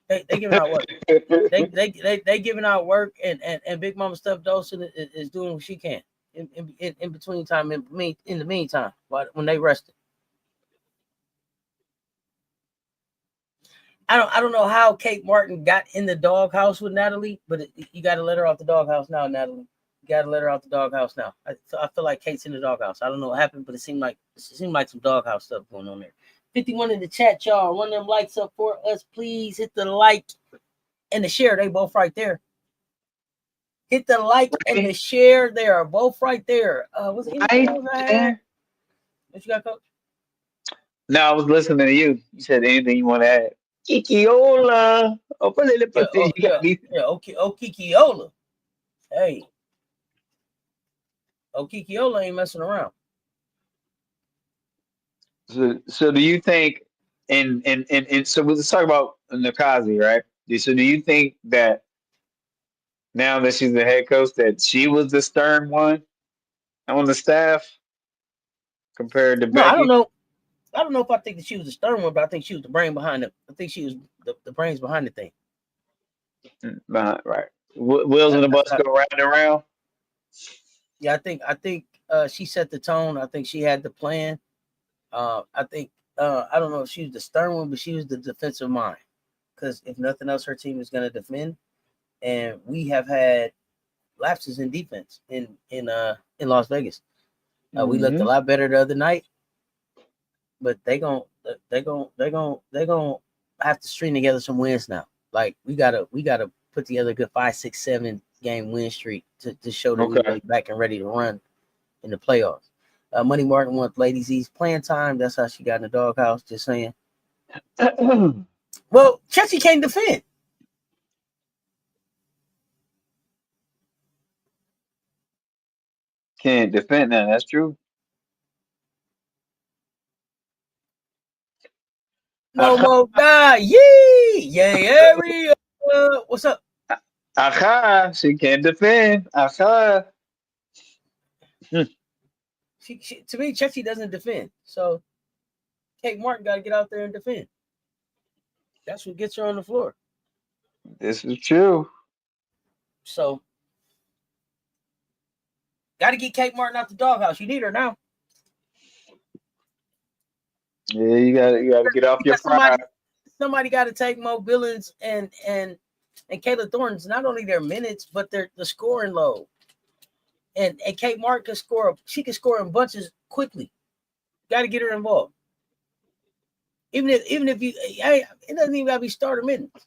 They giving out work. They giving out work, and Big Mama Stuff Dawson is doing what she can in between time. In the meantime, but when they rested. I don't know how Kate Martin got in the doghouse with Natalie, but you got to let her out the doghouse now, Natalie. You got to let her out the doghouse now. I feel like Kate's in the doghouse. I don't know what happened, but it seemed like some doghouse stuff going on there. 51 in the chat, y'all. Run them likes up for us, please. Hit the like and the share. They both right there. Hit the like and the share. They are both right there. Was anything Right else I had? there. What you got, Coach? No, I was listening to you. You said anything you want to add? Kikiola. Oh, put it, Yeah, put this. You got me. yeah. Okikiola. Hey, Okikiola ain't messing around. So do you think, and so let's talk about Nakazi, right? So do you think that now that she's the head coach, that she was the stern one on the staff compared to No, I don't Becky? know. I don't know if I think that she was the stern one, but I think she was the brain behind it. I think she was the brains behind the thing. Right. Wheels on the That's bus what go round and round. yeah, I think she set the tone. I think she had the plan. I think I don't know if she was the stern one, but she was the defensive mind. Because if nothing else, her team is going to defend, and we have had lapses in defense in Las Vegas. We looked a Hmm. lot better the other night, but they gon' have to string together some wins now. Like we gotta put together a good 5, 6, 7 game win streak to show that we Okay. really back and ready to run in the playoffs. Money Martin wants Lady Z's playing time. That's how she got in the doghouse. Just saying. Well, Chelsea can't defend. Can't defend that. That's true. No Aha. more die. Yee! Yay, area. What's up? Aha. She can't defend. Aha. Hmm. She to me, Chelsea doesn't defend. So Kate Martin got to get out there and defend. That's what gets her on the floor. This is true. So got to get Kate Martin out the doghouse. You need her now. Yeah, you got to get off You your got pride. somebody got to take Mo Billings and Kayla Thornton's not only their minutes but their the scoring load. And Kate Martin can score. She can score in bunches quickly. Got to get her involved. Even if you, hey, it doesn't even got to be starter minutes.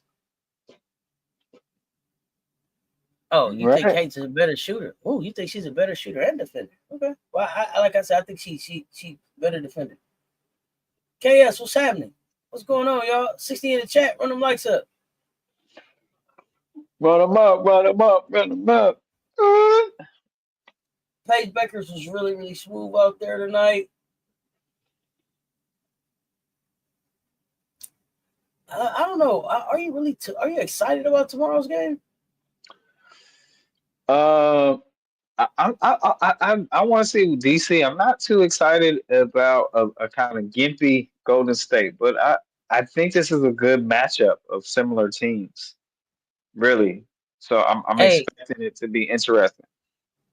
Oh, you think Right. Kate's a better shooter? Oh, you think she's a better shooter and defender? Okay. Well, like I said, I think she better defender. KS, what's happening? What's going on, y'all? 60 in the chat. Run them lights up. Run them up. Run them up. Run them up. Paige Beckers was really, really smooth out there tonight. I don't know. Are you really? Are you excited about tomorrow's game? Uh, I want to see DC. I'm not too excited about a kind of gimpy Golden State, but I think this is a good matchup of similar teams, really. So I'm Hey, expecting it to be interesting.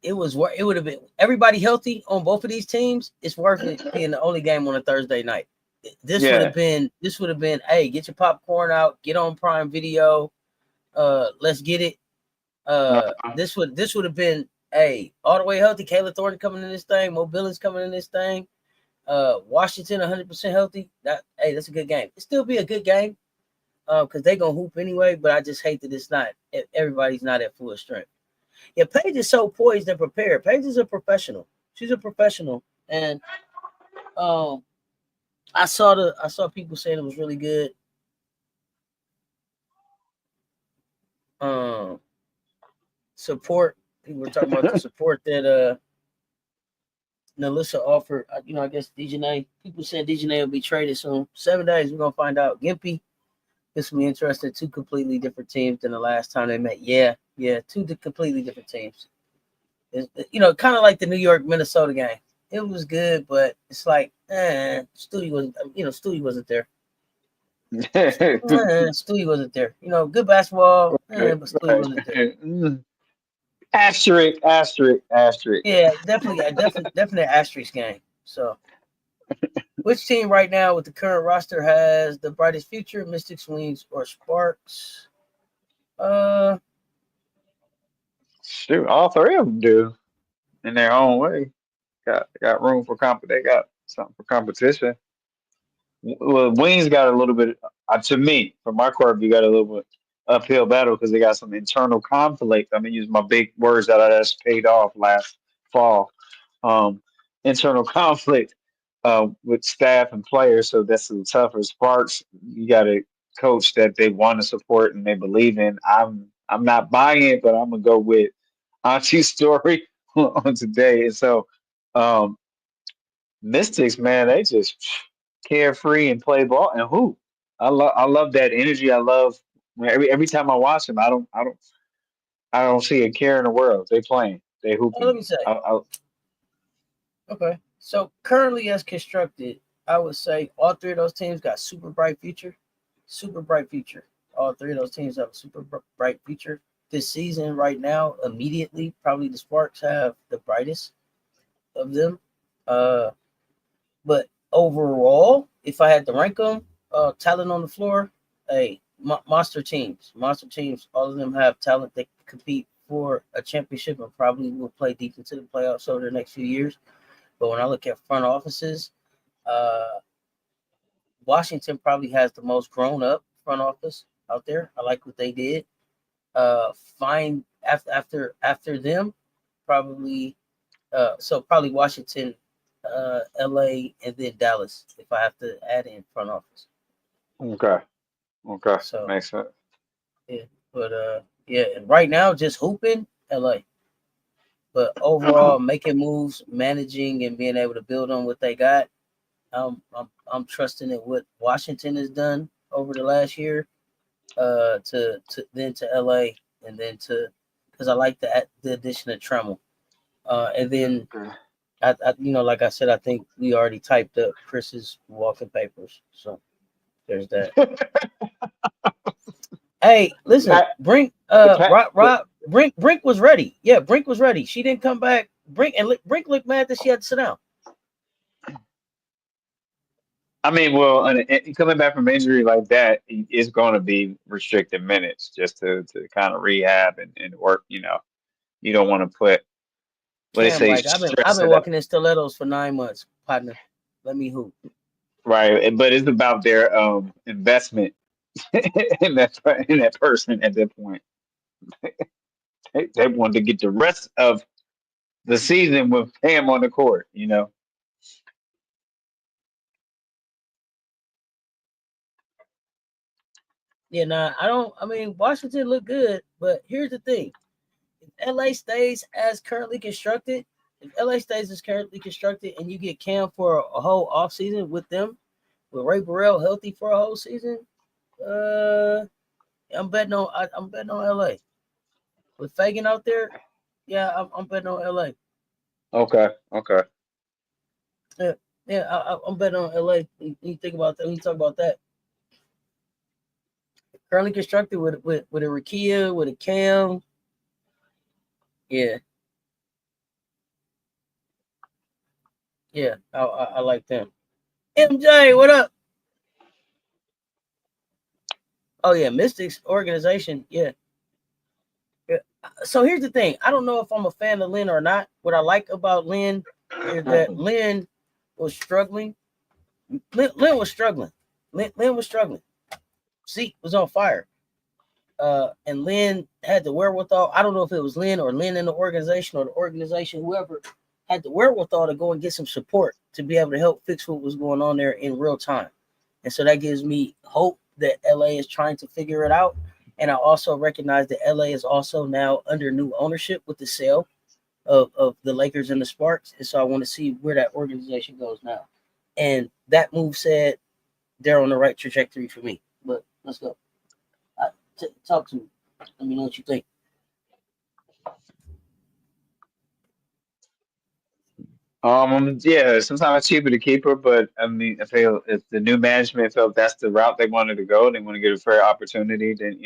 it would have been everybody healthy on both of these teams. It's worth it being the only game on a Thursday night. Yeah. This would have been. Hey, get your popcorn out. Get on Prime Video. Let's get it. Uh, This would have been hey all the way healthy. Kayla Thornton coming in this thing. Mo Billings coming in this thing. Washington 100% healthy. That's a good game. It still be a good game. Because they gonna hoop anyway. But I just hate that it's not. Everybody's not at full strength. Yeah, Paige is so poised and prepared. Paige is a professional. She's a professional, and um, I saw people saying it was really good. Um, support. People were talking about the support that Nalissa offered. I guess DJNA. People said DJNA will be traded soon. 7 days, we're gonna find out. Gimpy. This will be interesting. Two completely different teams than the last time they met. Yeah, two completely different teams. Kind of like the New York Minnesota game. It was good, but it's like, Stewie wasn't. Stewie wasn't there. Stewie wasn't there. Good basketball, right, but Stewie right. wasn't there. Asterisk, asterisk, asterisk. Yeah, definitely an asterisk game. So, which team right now with the current roster has the brightest future? Mystics, Wings, or Sparks? Uh, Shoot, all three of them do in their own way. Got room for They got something for competition. Well, Wings got a little bit. To me, from my court view, got a little bit. uphill battle because they got some internal conflict. I'm gonna use my big words that I just paid off last fall. Um, Internal conflict with staff and players, so that's the tougher Sparks. You got a coach that they want to support and they believe in. I'm not buying it, but I'm gonna go with Auntie's story on today. And so, um, Mystics, man, they just carefree and play ball and hoop. I love that energy. I love every time I watch them. I don't see a care in the world. They playing. They Let hooping. me say, I, okay. So currently, as constructed, I would say all three of those teams got super bright future. Super bright future. All three of those teams have a super bright future this season. Right now, immediately, probably the Sparks have the brightest of them. Uh, but overall, if I had to rank them, talent on the floor, hey, monster teams. All of them have talent that compete for a championship and probably will play deep into the playoffs over the next few years. But when I look at front offices, uh, Washington probably has the most grown up front office out there. I like what they did. Fine after them, probably so probably Washington, LA, and then Dallas if I have to add in front office. okay. Okay. So Makes sense. yeah, but yeah, and right now just hooping LA. But overall making moves, managing and being able to build on what they got. I'm trusting in what Washington has done over the last year, to then to LA and then to because I like the addition of Tremel. And then Okay. like I said, I think we already typed up Chris's walking papers. So there's that. Hey, listen, Pat, Brink, the Pat, Brink was ready. Yeah, Brink was ready. She didn't come back. Brink looked mad that she had to sit down. I mean, well, coming back from injury like that, it's going to be restricted minutes just to kind of rehab and work. You don't want to put what they Cam, say like I've stress been in that, walking in stilettos for 9 months, partner. Let me hoop. right? But it's about their investment in that person at that point. They want to get the rest of the season with Cam on the court. Yeah, nah, I don't. I mean, Washington looked good, but here's the thing: if LA stays as currently constructed, if LA stays as currently constructed, and you get Cam for a whole off season with them, with Ray Burrell healthy for a whole season, uh, I'm betting on LA with Fagan out there. Yeah, I'm betting on LA. Okay, okay. Yeah, yeah, I'm betting on LA. You think about that. When you talk about that, currently constructed with a Rakia, with a Cam. Yeah, yeah, I like them. MJ, what up? Oh yeah, Mystics organization. Yeah. Yeah. So here's the thing. I don't know if I'm a fan of Lynn or not. What I like about Lynn is that Lynn was struggling. Lynn was struggling. Lynn was struggling. Seat was on fire. And Lynn had the wherewithal. I don't know if it was Lynn or Lynn in the organization or the organization, whoever had the wherewithal to go and get some support to be able to help fix what was going on there in real time. And so that gives me hope that LA is trying to figure it out. And I also recognize that LA is also now under new ownership with the sale of the Lakers and the Sparks. And so I want to see where that organization goes now. And that move said they're on the right trajectory for me. But let's go. Talk to me. Let me know what you think. Yeah, sometimes it's cheaper to keep her, but I mean, I feel if the new management felt that's the route they wanted to go, they want to get a fair opportunity, then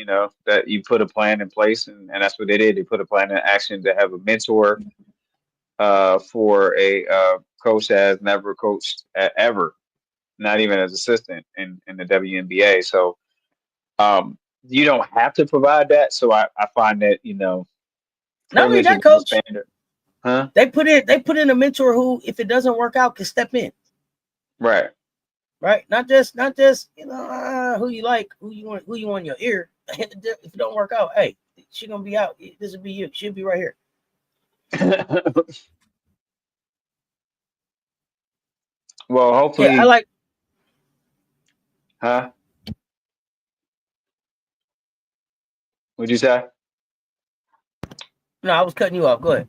that you put a plan in place, and that's what they did. They put a plan in action to have a mentor for a coach that has never coached ever, not even as assistant in the WNBA. So you don't have to provide that. So I find that Not only privilege is that, one coach, standard, huh? they put in a mentor who, if it doesn't work out, can step in. Right. Right? Not just who you like, who you want in your ear. if it don't work out, hey, she gonna be out. This will be you. She'll be right here. Well, Yeah, I hopefully, like. huh? What'd you say? No, I was cutting you off. Go ahead.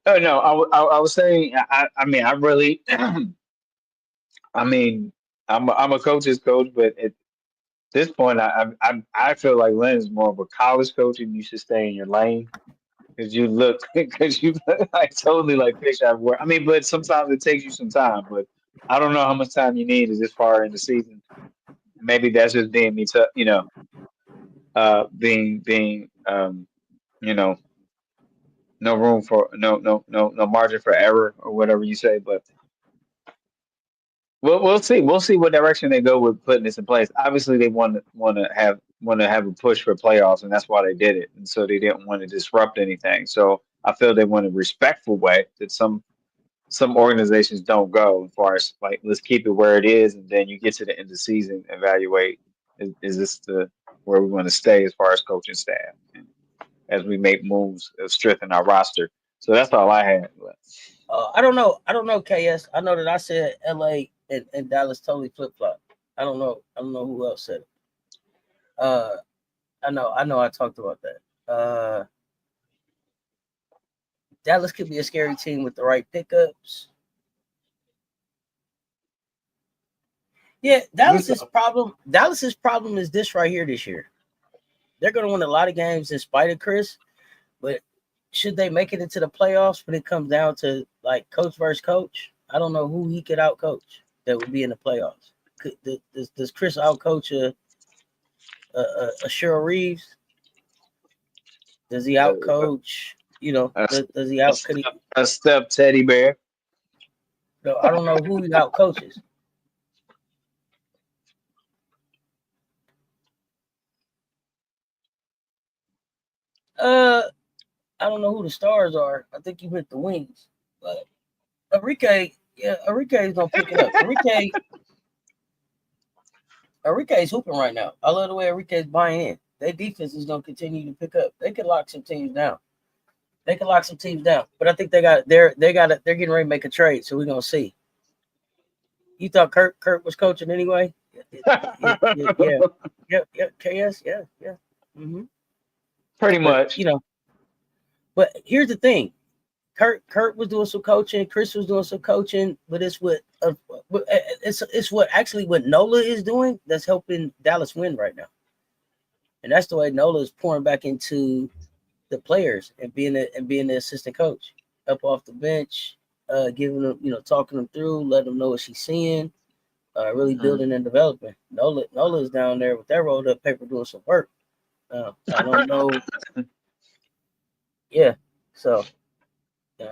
Oh no, I was saying. I mean, I really. I mean, I'm a coach's coach, but at this point, I feel like Lynn is more of a college coach, and you should stay in your lane because you look because you look like totally like fish out of water. I mean, but sometimes it takes you some time, but I don't know how much time you need is this far in the season. Maybe that's just being me, being you know, no room for no margin for error or whatever you say, but. We'll see. We'll see what direction they go with putting this in place. Obviously, they want to have a push for playoffs, and that's why they did it. And so they didn't want to disrupt anything. So I feel they went a respectful way that some organizations don't go as far as like let's keep it where it is, and then you get to the end of the season, evaluate is this the where we want to stay as far as coaching staff, and as we make moves of strengthen our roster. So that's all I had. But I don't know. I don't know, KS. I know that I said LA and Dallas totally flip flop. I don't know. I don't know who else said it. Uh, I know. I talked about that. Dallas could be a scary team with the right pickups. Yeah, this Dallas's problem is this right here this year. They're going to win a lot of games in spite of Chris, but should they make it into the playoffs when it comes down to like coach versus coach? I don't know who he could out coach that would be in the playoffs. Does Chris out coach a Cheryl Reeves? Does he out coach? a, Does he a out? Could he? step a step teddy bear. No, I don't know who he out coaches. Uh, I don't know who the stars are. I think you hit the wings, but Enrique is gonna pick it up. Enrique's hooping right now. I love the way Enrique's buying in. Their defense is gonna continue to pick up. They could lock some teams down. But I think they're getting ready to make a trade, so we're gonna see. You thought Kurt was coaching anyway? Yeah. KS, yeah. Mm-hmm. Pretty But much. but here's the thing: Kurt was doing some coaching, Chris was doing some coaching, but it's what actually what Nola is doing that's helping Dallas win right now, and that's the way Nola is pouring back into the players and being the assistant coach up off the bench, giving them talking them through, letting them know what she's seeing, really Mhm. building and developing. Nola is down there with that rolled up paper doing some work. I don't know, yeah, so. I'm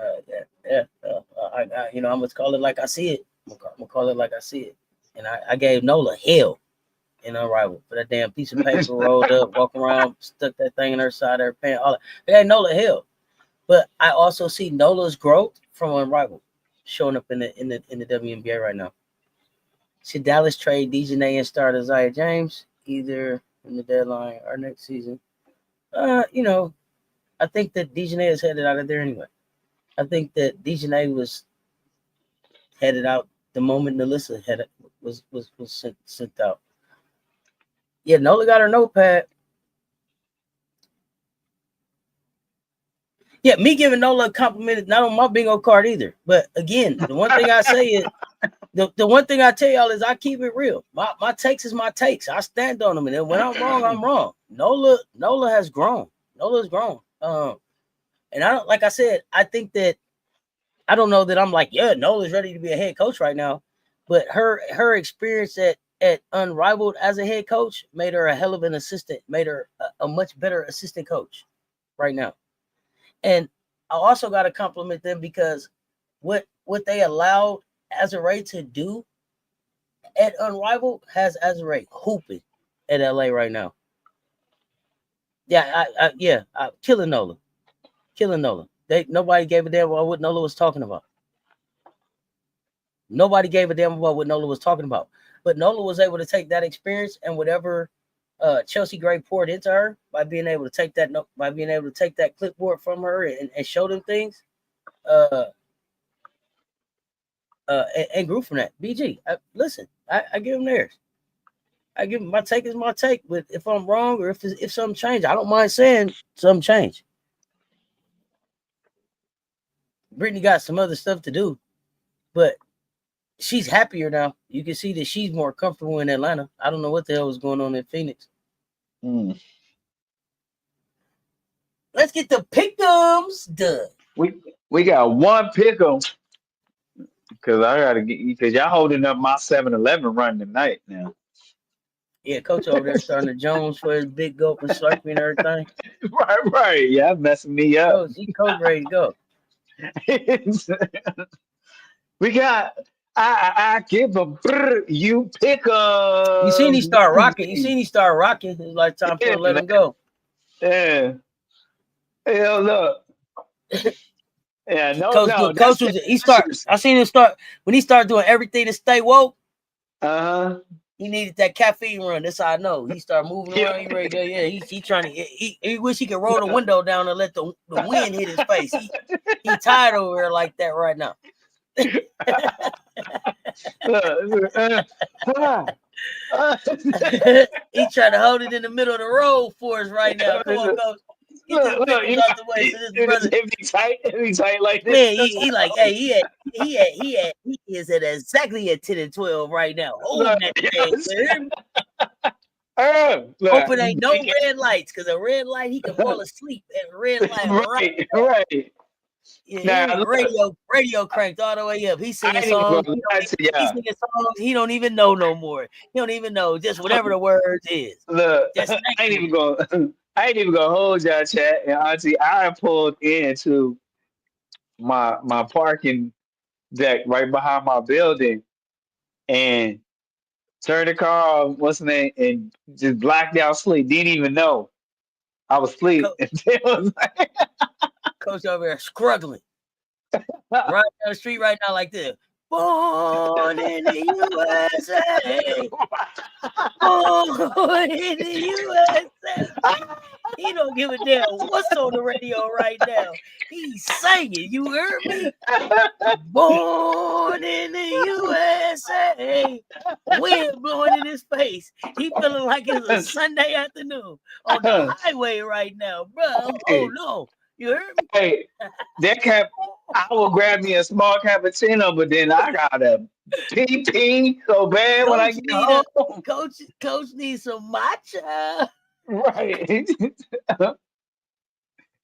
gonna call it like I see it. I'm gonna call it like I see it. And I gave Nola hell in Unrivaled for that damn piece of paper rolled up, walk around, stuck that thing in her side of her pants. All that. I gave Nola hell, but I also see Nola's growth from Unrivaled showing up in the WNBA right now. Should Dallas trade DJNA and start Isaiah James either in the deadline or next season? I think that DJNA is headed out of there anyway. I think that DJNA was headed out the moment Nalissa was sent out. Yeah, Nola got her notepad. Yeah, me giving Nola a compliment is not on my bingo card either. But again, the one thing I say is the one thing I tell y'all is I keep it real. My takes is my takes. I stand on them, and then when I'm wrong, I'm wrong. Nola has grown. Nola's grown. And I don't like I said, I think that I don't know that I'm like, yeah, Nola's ready to be a head coach right now. But her experience at Unrivaled as a head coach made her a hell of an assistant, made her a much better assistant coach right now. And I also got to compliment them because what they allowed Azare to do at Unrivaled has Azare hooping at LA right now. Yeah, killing Nola. Nobody gave a damn about what Nola was talking about. Nobody gave a damn about what Nola was talking about. But Nola was able to take that experience and whatever Chelsea Gray poured into her by being able to take that clipboard from her and show them things. And grew from that. BG, listen, I give him theirs. I give him my take is my take, but if I'm wrong or if something changed, I don't mind saying something changed. Brittany got some other stuff to do, but she's happier now. You can see that she's more comfortable in Atlanta. I don't know what the hell was going on in Phoenix. Let's get the pick'ems done. We got one pick'em because I gotta get you because y'all holding up my 7-Eleven run tonight now. Yeah, coach over there starting to Jones for his big gulp and slurping and everything. Right. Yeah, messing me up. Coach ready to go. We got I give a brr, you pick up. You seen he start rocking. It's like time for him to let him go. Yeah. Hell look. Yeah, Coach was he start. I seen him start when he started doing everything to stay woke. He needed that caffeine run. That's how I know. He started moving around. He ready to go. Yeah, he trying to. He wish he could roll the window down and let the wind hit his face. He tired over there like that right now. He trying to hold it in the middle of the road for us right now. Come on, coach. Get this pickles out the way. So this brother, it be tight like this. Man, he like, hey, he is at exactly at 10 and 12 right now. Holding that thing. Hoping ain't no red lights, because a red light he can fall asleep at a red light. Right. Yeah, now, radio cranked all the way up. He's singing songs. He don't even know no more. He don't even know just whatever the words is. Look, I ain't even gonna hold y'all, chat. And Auntie, I pulled into my parking deck right behind my building and turned the car off, what's the name, and just blacked out sleep. Didn't even know I was asleep. Coach over there struggling. Right down the street right now like this. Born in the USA. Born in the USA. He don't give a damn what's on the radio right now. He's singing. You heard me? Born in the USA. Wind blowing in his face. He feeling like it's a Sunday afternoon on the highway right now, bro. Oh no. You heard me? Hey, I will grab me a small cappuccino, but then I gotta pee so bad when I get home. Coach needs some matcha. Right.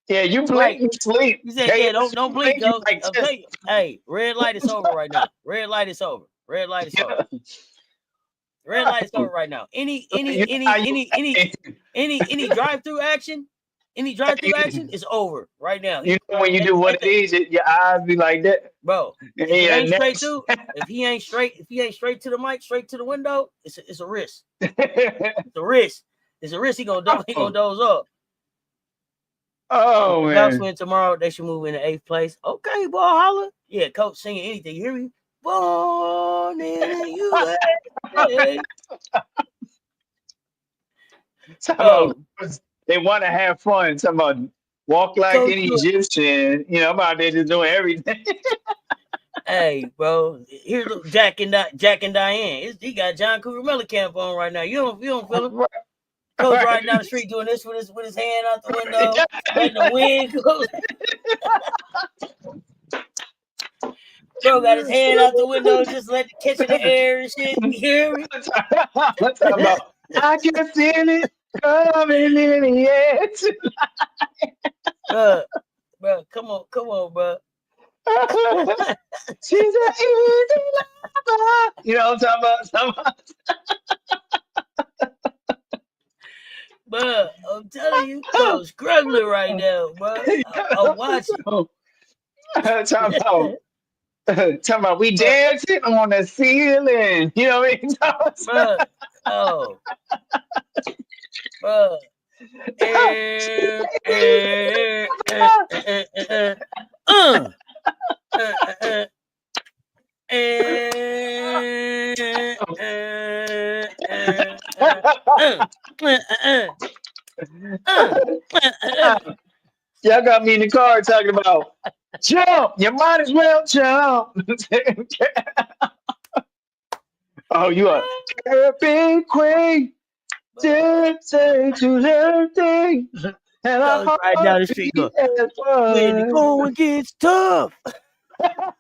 Yeah, you blink, you sleep. You said, yeah, don't blink, Coach. I'll tell you. Hey, red light is over right now. Red light is over. Red light is over. Red light is over right now. Any drive-through action? Any drive-through action is over right now. You know when you do one of these, your eyes be like that, bro. If he ain't straight through, if he ain't straight to the mic, straight to the window, it's a risk. It's a risk. It's a risk. He gonna doze up. Oh man. Ducks win tomorrow. They should move into 8th place. Okay, ball holler. Yeah, coach singing anything. You hear me? Born in the USA. They want to have fun. Talking about walk like an Egyptian. You know, I'm out there just doing everything. Hey, bro, here's Jack and Diane. He got John Cougar Mellencamp on right now. You don't feel him? Coach riding down the street doing this with his hand out the window, letting the wind go. Bro got his hand out the window, just catching the air and shit. You hear me? I can feel it coming in the air tonight. Bro, come on, bro. She's an easy lover. You know what I'm talking about? Bro, I'm telling you, I'm struggling right now, bro. I'm watching. Talking about we dancing on the ceiling. You know what Y'all got me in the car talking about jump. You might as well jump. Oh, you are Caribbean queen. Did say to everything, and I Goes right down the street. Go, when the going gets tough, the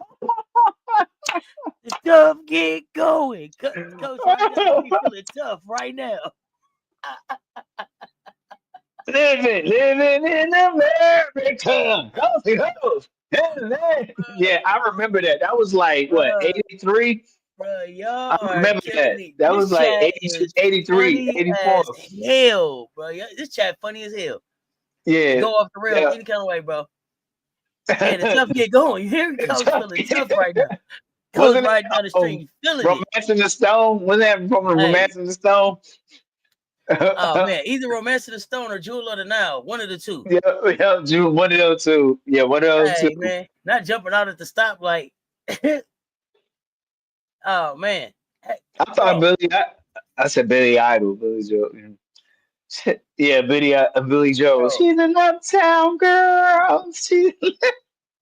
tough get going. Coach right down the street feeling tough right now. living in America. Yeah, I remember that. That was like what, Bruh, 83? bruh, I y'all are remember killing that. me. That This was like chat 82, is 83, funny 84. as hell, bro. This chat funny as hell. Yeah. Go off the rails Yeah. any kind of way, bro. Yeah, the tough get going. You hear Coach feeling tough right now. Coach Wasn't right it down the street feeling it. Romance in the Stone? Wasn't that from the Hey, Romance in the Stone? oh man, either Romance of the Stone or Jewel of the Nile, one of the two. Yeah, June, one of those two. Yeah, one of those two. Hey man, not jumping out at the stoplight. Oh man, hey, I thought bro. I said Billy Idol, Billy Joe. Yeah, Billy Joe. Bro, She's an uptown girl. She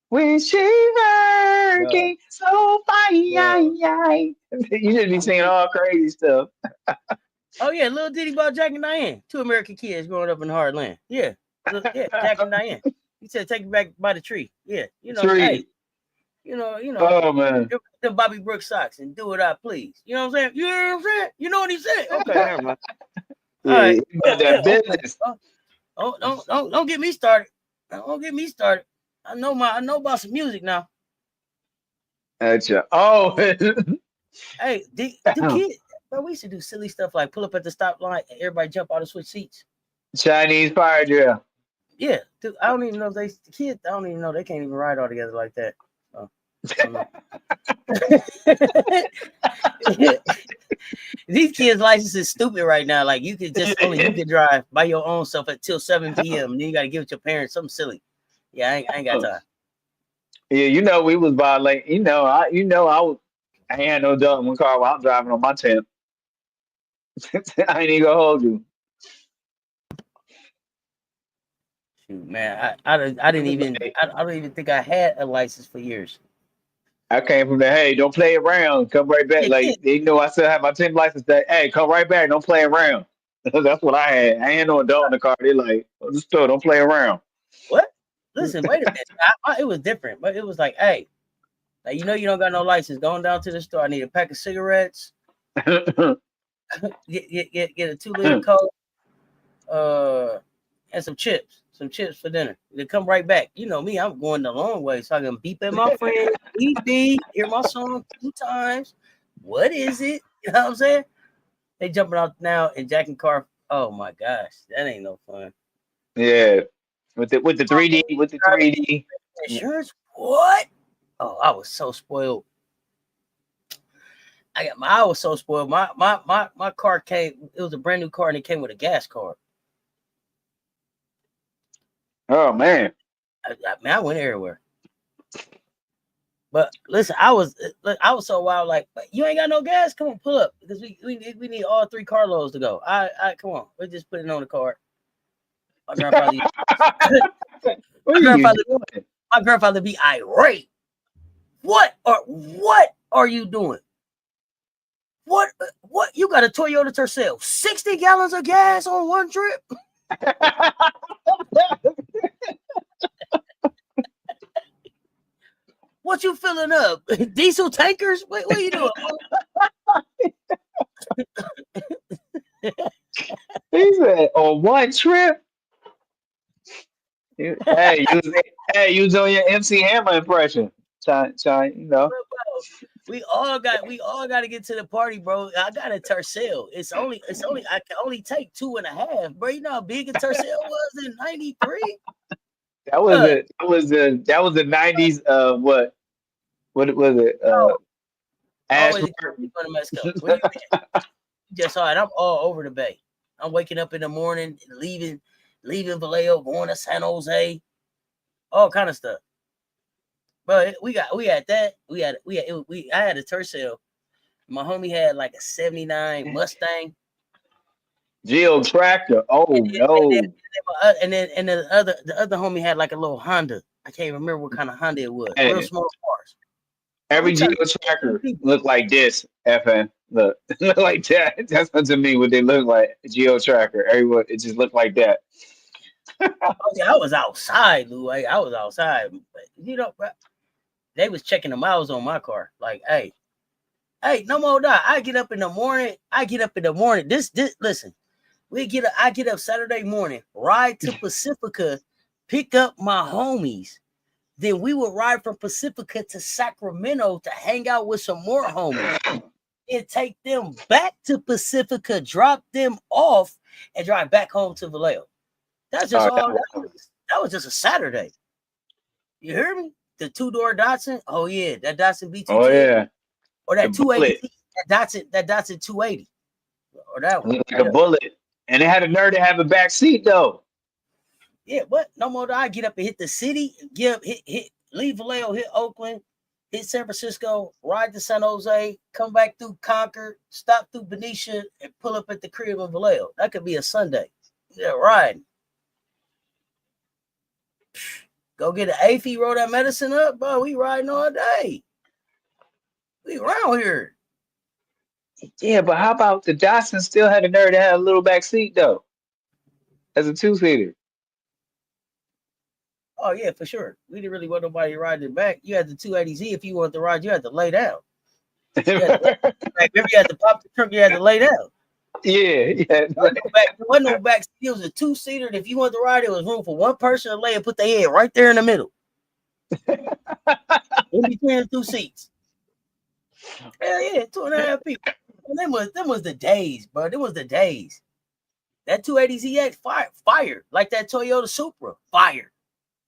when she bro, working so fine. bro. You should be singing all crazy stuff. Oh yeah, little ditty about Jack and Diane. Two American kids growing up in the hard land. Yeah, yeah, Jack and Diane. He said, "Take me back by the tree." Yeah, hey, Tree. Oh man. the Bobby Brooks socks and do what I please. You know what I'm saying? You know what I'm saying? You know what he said? Okay, never mind. All Yeah, right, you got that okay. business. Don't get me started. Don't get me started. I know about some music now. Gotcha. Oh, Hey, do kids? Bro, we used to do silly stuff like pull up at the stoplight and everybody jump out and switch seats. Chinese fire drill. Yeah, dude, I don't even know if the kids. I don't even know they can't even ride all together like that. So, I don't know. These kids' license is stupid right now. Like you could just only you can drive by your own self until 7 p.m. and then you got to give it to your parents something silly. Yeah, I ain't got time. Yeah, we was violating. I ain't had no dog in my car while I'm driving on my 10th. I ain't even gonna hold you. Shoot, man, I didn't even I don't even think I had a license for years. I came from the hey, don't play around, come right back. Yeah, Like kid, they know I still have my 10th license. That hey, come right back, don't play around. That's what I had. I ain't had no adult in the car. They like, the store, don't play around. what? Listen, wait a minute. It was different, but it was like, hey, like you don't got no license. Going down to the store, I need a pack of cigarettes. Get a 2-liter Coke, and some chips for dinner. They come right back. You know me, I'm going the long way, so I can beep at my friend, beep, hear my song 2 times. What is it? You know what I'm saying? They jumping out now and jacking car. Oh my gosh, that ain't no fun. Yeah, with the 3D, with the 3D. Insurance? What? Oh, I was so spoiled. I was so spoiled. My car came. It was a brand new car and it came with a gas card. Oh man. I went everywhere. But listen, I was so wild. Like, you ain't got no gas. Come on, pull up because we need all 3 carloads to go. I come on. We're just putting it on the card. My grandfather, What are you doing? my grandfather be irate. What are you doing? What you got a Toyota Tercel? 60 gallons of gas on one trip? What you filling up? Diesel tankers? What are you doing? He said, on one trip. Hey, you was doing your MC Hammer impression. Trying. We all got to get to the party, bro. I got a Tercel. It's only I can only take 2.5, bro. You know how big a Tercel was in '93? That was it. That was the 90s. What was it? Always Ashford. going to Mexico. Where you been? Just all right. I'm all over the bay. I'm waking up in the morning, leaving Vallejo, going to San Jose, all kind of stuff. But we had that. I had a Tercel. My homie had like a '79 Mustang. Geo Tractor. Oh no. And then the other homie had like a little Honda. I can't remember what kind of Honda it was. Real Hey, small cars. Bro, we every trying Geo to Tracker people. look like this. FN. Look, look like that. That's what to me what they look like. Geo Tracker. Everyone, it just looked like that. Oh, yeah, I was outside, Lou. I was outside. But, bro, they was checking the miles on my car. Like, hey, no more die. I get up in the morning. This listen. I get up Saturday morning, ride to Pacifica, pick up my homies. Then we would ride from Pacifica to Sacramento to hang out with some more homies and take them back to Pacifica, drop them off, and drive back home to Vallejo. That's just all. That was just a Saturday. You hear me? The 2-door Datsun. Oh yeah, that Datsun Oh B210 yeah. or The that bullet. 280. That Datsun 280 or that It one. looked like a Yeah. bullet. And it had a nerve to have a back seat though. Yeah, what? No more. I get up and hit the city, leave Vallejo, hit Oakland, hit San Francisco, ride to San Jose, come back through Concord, stop through Benicia, and pull up at the crib in Vallejo. That could be a Sunday. Yeah, riding. Go get an AFI, roll that medicine up, bro. We riding all day. We around here. Yeah, but how about the Datsun still had a nerve to have a little back seat though, as a two-seater. Oh yeah, for sure. We didn't really want nobody riding back. You had the 280Z. If you wanted to ride, you had to lay down. You had to lay back. Remember, you had to pop the trunk. You had to lay down. Yeah. There wasn't no back seat. It was a 2-seater. And if you wanted to ride, it was room for one person to lay and put their head right there in the middle, in between the 2 seats. Hell yeah, 2.5 people. And them was the days, bro. Them was the days. That 280ZX fire, like that Toyota Supra, fire.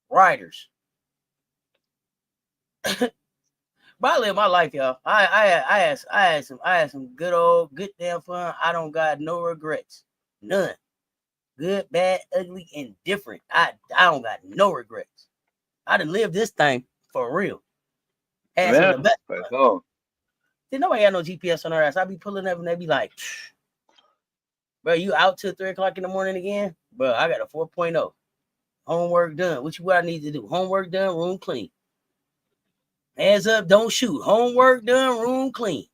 Riders. But I live my life, y'all. I had some good damn fun. I don't got no regrets. None. Good, bad, ugly, indifferent. I don't got no regrets. I done lived this thing for real. Had some Yeah, of the best. for sure. Didn't nobody had no GPS on her ass. I be pulling up and they be like, bro, you out till 3 o'clock in the morning again? Bro, I got a 4.0. Homework done. What I need to do? Homework done, room clean. Hands up, don't shoot. Homework done, room clean.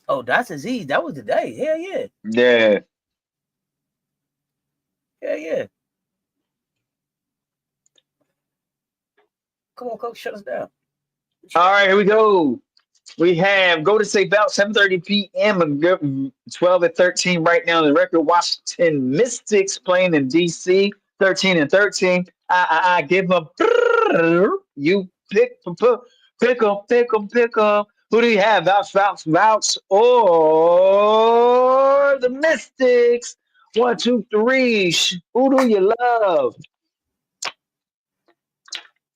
Oh, that's a Z. That was the day. Hell yeah. Yeah. Hell yeah. Come on, coach, shut us down. All right, here we go. We have go to say about 7:30 p.m. and 12-13 right now. The record Washington Mystics playing in DC 13-13. I give them you pick them. Who do you have? Vouch, or the Mystics? 1, 2, 3. Who do you love?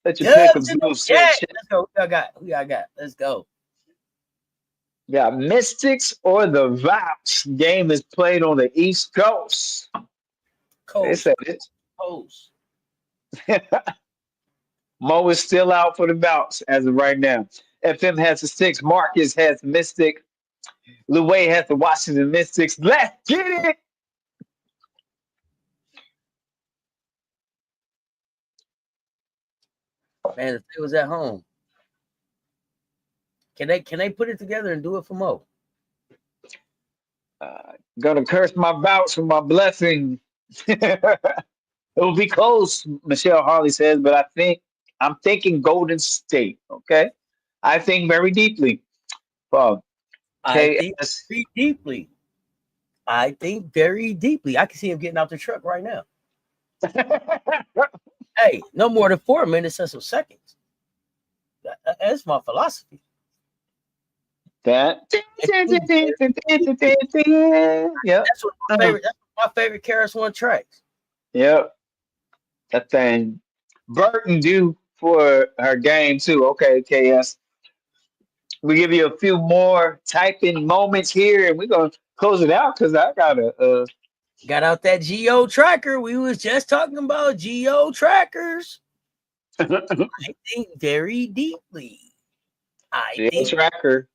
Let your pick Dubs of in the blue said. chat. Let's go. Who I got? Let's go. Yeah, Mystics or the Vouch game is played on the East Coast. They Coast. said it. Coast. Mo is still out for the Vouch as of right now. FM has the six. Marcus has Mystic. Louis has the Washington Mystics. Let's get it. Man, if they was at home, can they put it together and do it for Mo? Gonna curse my Vouch for my blessing. It will be close, Michelle Harley says, but I'm thinking Golden State. Okay, I think very deeply. I think KS. very deeply. I think very deeply. I can see him getting out the truck right now. Hey, no more than 4 minutes and some seconds. That's my philosophy. That. Yep. That's my favorite Karis One tracks. Yep. That thing. Burton due for her game too. Okay, KS. We give you a few more typing moments here, and we're gonna close it out because I gotta got out that Geo tracker. We was just talking about Geo trackers. I think very deeply. Geo tracker.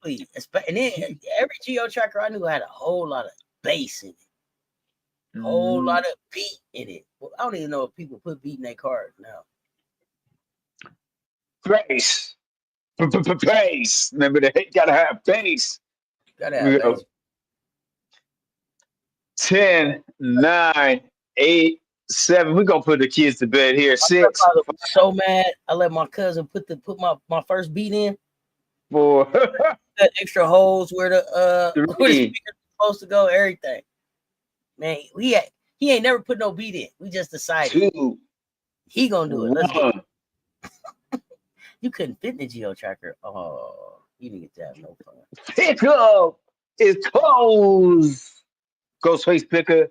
Exactly. And then every Geo tracker I knew had a whole lot of bass in it, whole lot of beat in it. Well, I don't even know if people put beat in their cars now. Bass. Bass. Remember that you gotta have bass. You gotta have bass. 10, 9, 8, 7. We're gonna put the kids to bed here. 6, I was so mad. I let my cousin put my first beat in. 4, The extra holes where the 3, where the speaker's supposed to go, everything. Man, he ain't never put no beat in. We just decided 2, he gonna do it. Let's go. 1. You couldn't fit in the Geo tracker. Oh, you didn't get to have no fun. Pickup is closed. Ghostface Picker.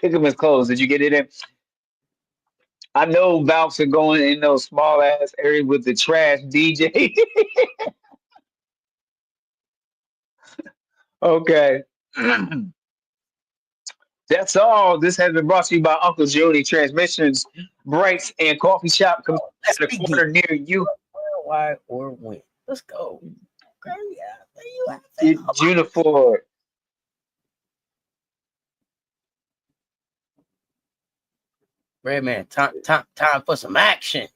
Pickup is closed. Did you get it in? I know Valves are going in those small ass areas with the trash DJ. Okay. That's all. This has been brought to you by Uncle Jody Transmissions, Brakes, and Coffee Shop. Comes Let's at a begin. corner near you. Why or when? Let's go. Girl, yeah, you have Junifor. Red man, time for some action.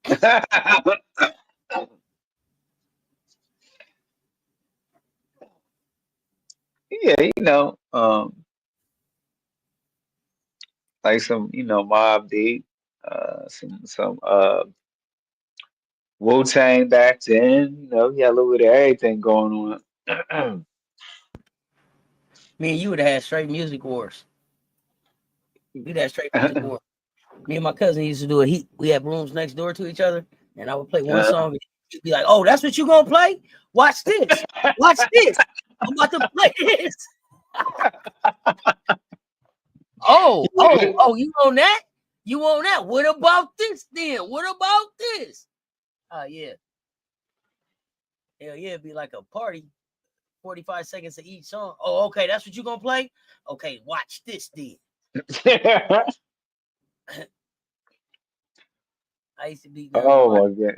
Yeah, like some, Mob Deep, some Wu-Tang back then, you got a little bit of everything going on. Me and you would have had straight music wars. We'd have straight music wars. Me and my cousin used to do it. We had rooms next door to each other, and I would play one song. And he'd be like, "Oh, that's what you gonna play? Watch this. Watch this. I'm about to play this." Oh, you on that? You on that? What about this then? What about this? Yeah. Hell yeah, it'd be like a party. 45 seconds of each song. Oh, okay, that's what you gonna play? Okay, watch this then. I used to be oh my god.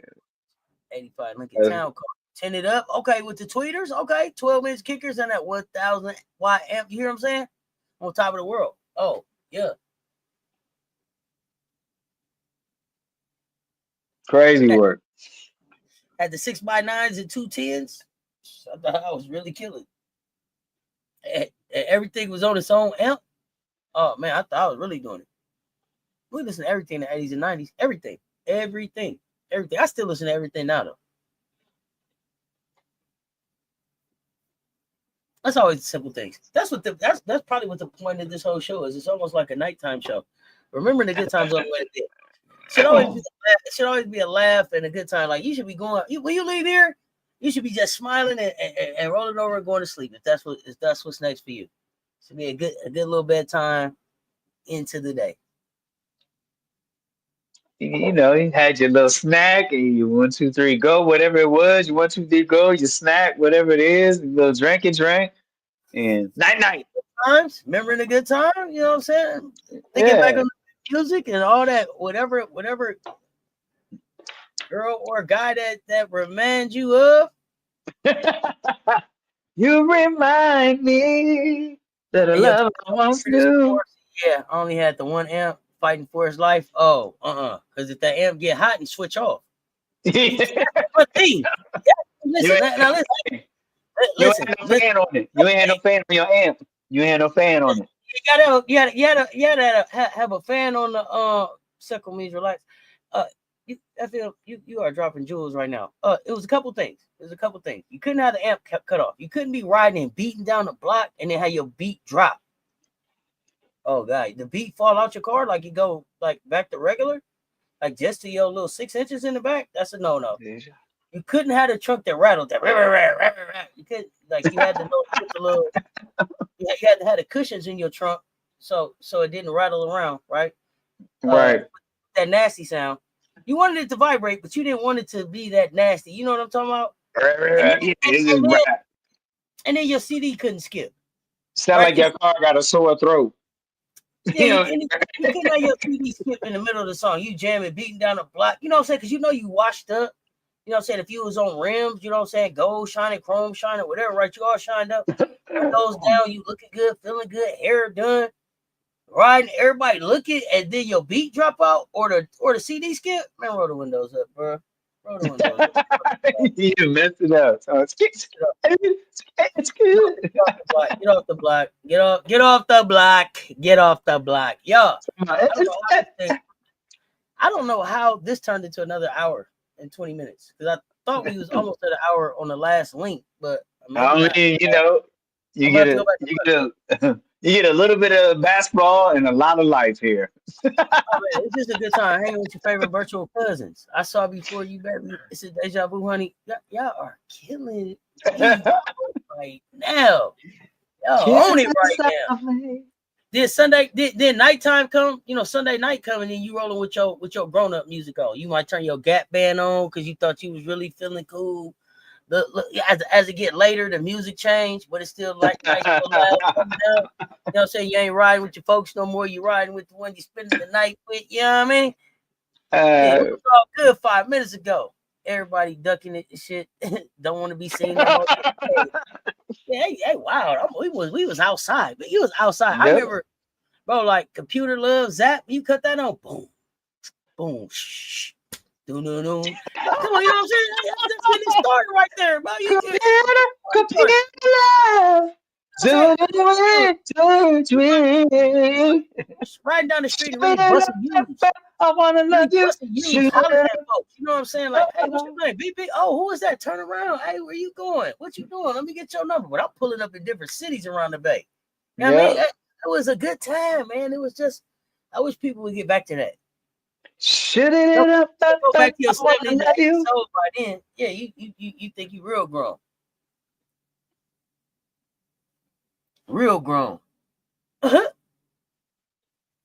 85 Lincoln Town car. 10 it up. Okay, with the tweeters. Okay, 12-inch kickers and that 1,000 watt amp. You hear what I'm saying? On top of the world. Oh, yeah. Crazy work. Had the 6x9s and 210s. I thought I was really killing. Everything was on its own amp. Oh man, I thought I was really doing it. We listen to everything in the 80s and 90s. Everything. I still listen to everything now though. That's always the simple things. That's probably what the point of this whole show is. It's almost like a nighttime show. Remembering the good times on the way to bed. It should always be a laugh and a good time. Like you should be going when you leave here, you should be just smiling and rolling over and going to sleep. If that's what's next for you. It should be a good little bedtime into the day. You had your little snack and you 1, 2, 3, go, whatever it was. You 1, 2, 3, go, you snack, whatever it is, a little drink, and night. Times, remembering a good time, you know what I'm saying? Thinking back on the music and all that, whatever girl or guy that reminds you of. You remind me that I love I once knew. Yeah, I only had the one amp fighting for his life. Oh, because if that amp get hot and switch off. But thing. Listen. You ain't had no fan on it. You ain't had no fan on your amp. You ain't had no fan on it. You gotta have a fan on the Circle Means Relax. I feel you are dropping jewels right now. It was a couple things. You couldn't have the amp cut off. You couldn't be riding and beating down the block and then have your beat drop. Oh god, the beat fall out your car like you go like back to regular, like just to your little 6 inches in the back. That's a no. You couldn't have the trunk that rattled. That you could you had to know the little. You had to have the cushions in your trunk so it didn't rattle around, right? Right. That nasty sound. You wanted it to vibrate, but you didn't want it to be that nasty. You know what I'm talking about? And then your CD couldn't skip. Sound like your car got a sore throat. Yeah, you couldn't have your CD skip in the middle of the song. You jamming, beating down the block. You know what I'm saying? Because you washed up. You know what I'm saying? If you was on rims, you know what I'm saying, gold shining, chrome shining, whatever, right? You all shined up. Windows down, you looking good, feeling good, hair done, riding, everybody looking, and then your beat drop out or the CD skip. Man, roll the windows up, bro. Roll the windows up. You messed it up. So it's Get good. off the block. Get off the block. Get off the block. Get off the block. Yo, I don't know how this turned into another hour and 20 minutes. Because I thought we was almost at an hour on the last link, but maybe not. You know, I'm gonna have to go back. you get a little bit of basketball and a lot of life here. Oh, man, it's just a good time hanging with your favorite virtual cousins. I saw before you, baby. It's a deja vu, honey. Y'all are killing me right now. Y'all own it right now. Then nighttime come, Sunday night coming, and you rolling with your grown up music on. You might turn your Gap band on because you thought you was really feeling cool. As it get later, the music change, but it's still like nice. You know what I'm saying? You ain't riding with your folks no more. You riding with the one you spending the night with. You know what I mean? It was all good 5 minutes ago. Everybody ducking it and shit. Don't want to be seen. No more. Hey, wow. We was outside, but you was outside. Yep. I remember, bro, like Computer Love, Zap. You cut that on, boom, boom, shh. Come on, you know what I'm saying? That's getting started right there, bro. Riding down the street and really busting U's. I wanna love you. You know what I'm saying? Like, hey, what's your name? BB. Oh, who is that? Turn around. Hey, where you going? What you doing? Let me get your number. But I'm pulling up in different cities around the bay. You know what I mean? It was a good time, man. It was just, I wish people would get back to that. Shit it up. Go back to your 70s and 80s by then. Yeah, you think you real grown. Real grown.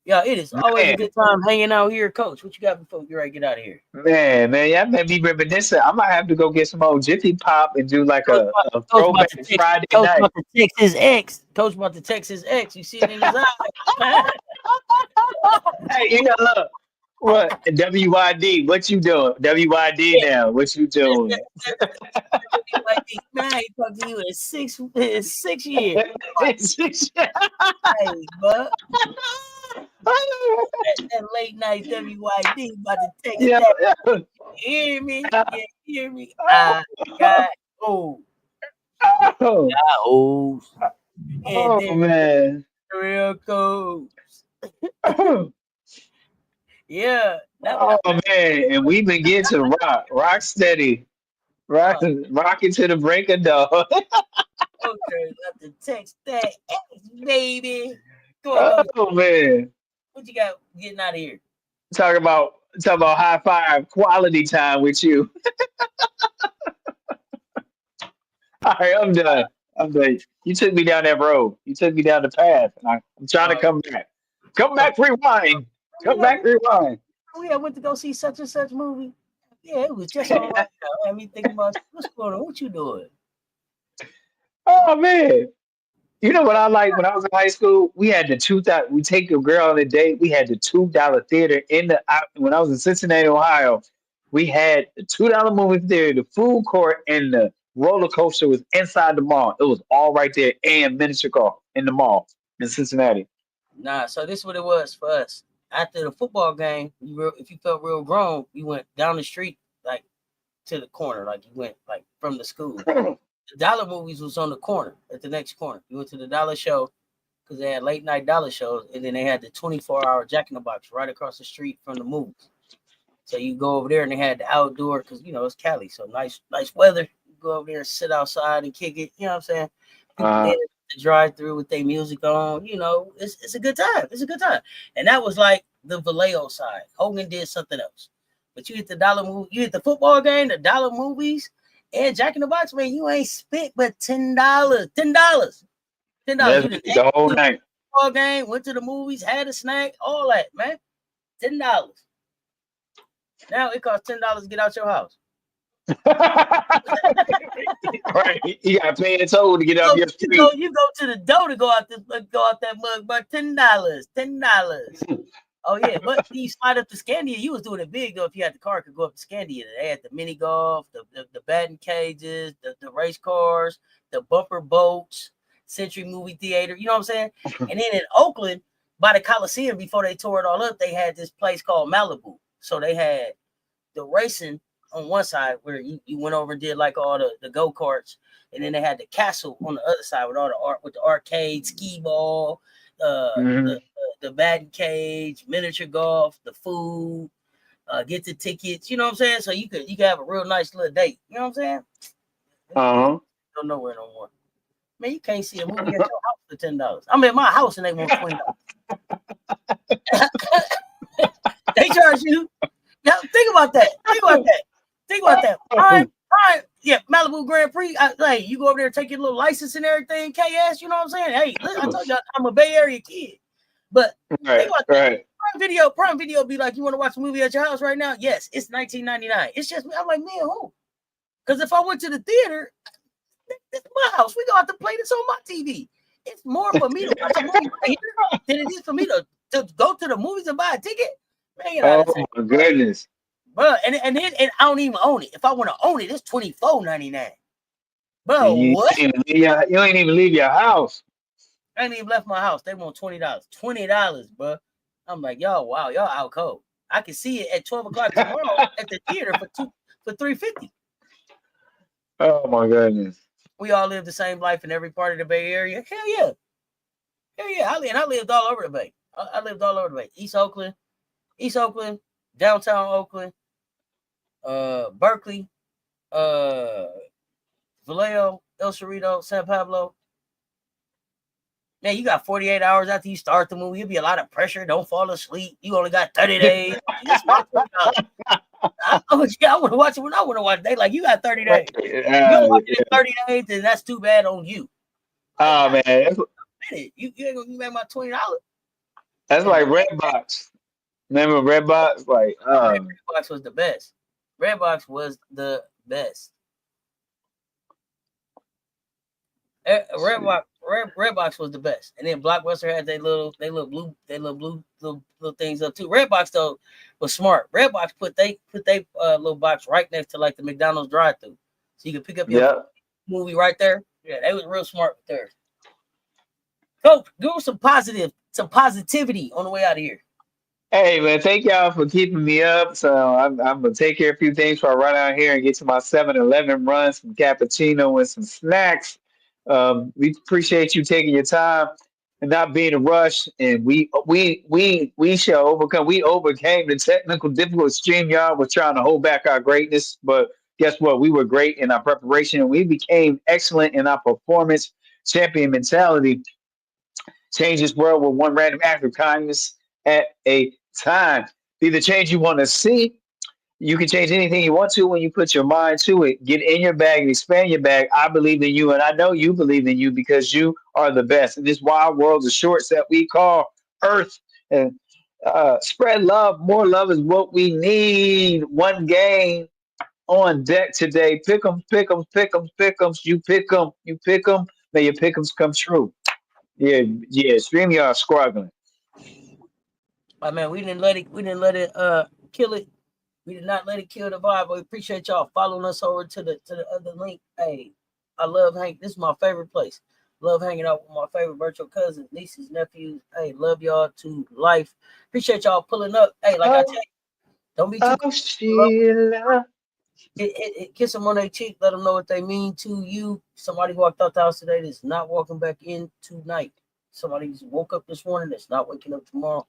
Yeah, it is always a good time hanging out here, Coach. What you got before you ready to get out of here? Man, y'all made me reminiscent. I might have to go get some old Jiffy Pop and do like a throwback Friday night. Coach about to text his ex. Coach about to text his ex. You see it in his eyes. Hey, look. What? WYD, what you doing? WYD now, what you doing? Man, he talked to you in 6 years. Hey, bro. that late night WYD about to text that. You hear me? You hear me? I got old. Oh man. Real cool. Yeah. Oh man, and we've been getting to rock steady, rocking to the break of dawn. Okay, got to text that baby. Oh man, what you got getting out of here? Talk about high five quality time with you. All right, I'm done. You took me down that road. You took me down the path, and I'm trying to come back. Come back, rewind. Come back, rewind. We went to go see such and such movie. Yeah, it was just all right. I mean, thinking about what's going on. What you doing? Oh man, you know what I like when I was in high school? We had the $2. We take a girl on a date. We had the $2 theater when I was in Cincinnati, Ohio. We had the $2 movie theater, the food court, and the roller coaster was inside the mall. It was all right there and miniature golf in the mall in Cincinnati. Nah, so this is what it was for us. After the football game, if you felt real grown, you went down the street like to the corner, like you went like from the school. The dollar movies was on the corner at the next corner. You went to the dollar show because they had late night dollar shows, and then they had the 24-hour Jack in the Box right across the street from the movies. So you go over there and they had the outdoor because it's Cali, so nice weather. You go over there and sit outside and kick it. You know what I'm saying? People to drive through with their music on. It's a good time. It's a good time. And that was like the Vallejo side. Hogan did something else. But you hit the dollar movie, you hit the football game, the dollar movies, and Jack in the Box, man, you ain't spent but $10. $10. The whole night. Football game, went to the movies, had a snack, all that, man. $10. Now it costs $10 to get out your house. Right, you gotta pay a toll to get out your street. You go to the door to go out that mug, but $10. Oh yeah, but you slide up to Scandia, you was doing it big though. If you had the car, could go up to Scandia. They had the mini golf, the batting cages, the race cars, the bumper boats, Century Movie Theater. You know what I'm saying? And then in Oakland, by the Coliseum, before they tore it all up, they had this place called Malibu. So they had the racing on one side where you went over and did like all the go-karts, and then they had the castle on the other side with all the art, with the arcade, skee ball, Mm-hmm. the batting cage, miniature golf, the food, get the tickets. You know what I'm saying? So you could have a real nice little date. You know what I'm saying? Uh-huh. Don't nowhere no more. Man, you can't see a movie at your house for $10. I'm at my house and they want $20. They charge you. Now think about that. Think about that. Think about that. Prime, yeah, Malibu Grand Prix. Like you go over there, take your little license and everything. KS, you know what I'm saying? Hey, listen, I told you I'm a Bay Area kid. But think about that. Prime Video be like, you want to watch a movie at your house right now? Yes, it's $19.99. It's just I'm like, man, who? Because if I went to the theater, it's my house. We gonna have to play this on my TV. It's more for me to watch a movie right here than it is for me to go to the movies and buy a ticket. Man, get out of Oh my goodness. bro. And I don't even own it. If I want to own it, it's $24.99. Bro, And what? you ain't even leave your house. I ain't even left my house. They want $20. $20, bro. I'm like, y'all, wow, y'all out cold. I can see it at 12 o'clock tomorrow at the theater for $3.50. Oh my goodness. We all live the same life in every part of the Bay Area. Hell yeah. Hell yeah. I lived all over the Bay. I lived all over the Bay. East Oakland, downtown Oakland, Berkeley, Vallejo, El Cerrito, San Pablo. Man, you got 48 hours after you start the movie. It'll be a lot of pressure. Don't fall asleep. You only got 30 days. It's my $20. I want to watch it when I want to watch it. They like, you got 30 days. You don't watch it in 30 days, then that's too bad on you. Oh man, You ain't gonna make my $20. that's like Redbox. Remember Redbox? Like, Redbox was the best. Redbox was the best. Redbox was the best, and then Blockbuster had their little blue little things up too. Redbox though was smart. Redbox put they little box right next to like the McDonald's drive-through, so you could pick up your movie right there. Yeah, they was real smart with theirs. Coach, give us some positivity on the way out of here. Hey man, thank y'all for keeping me up. So I'm gonna take care of a few things before I run out here and get to my 7-Eleven run, some cappuccino and some snacks. We appreciate you taking your time and not being a rush. And we shall overcome. We overcame the technical difficulties. StreamYard was trying to hold back our greatness, but guess what? We were great in our preparation and we became excellent in our performance. Champion mentality change this world with one random act of kindness at a time. Be the change you want to see. You can change anything you want to when you put your mind to it. Get in your bag and expand your bag. I believe in you, and I know you believe in you because you are the best. In this wild world of shorts that we call Earth, and spread love. More love is what we need. One game on deck today. Pick 'em, pick 'em, pick 'em, pick 'em. You pick 'em, you pick 'em. May your pick 'ems come true. Yeah, yeah. StreamYard struggling. Man, we didn't let it kill it. We did not let it kill the vibe. We appreciate y'all following us over to the other link. Hey, I love this is my favorite place. Love hanging out with my favorite virtual cousins, nieces, nephews. Hey, love y'all to life. Appreciate y'all pulling up. Hey, like I tell you, don't be too Sheila. kiss them on their cheek. Let them know what they mean to you. Somebody walked out the house today that's not walking back in tonight. Somebody just woke up this morning that's not waking up tomorrow.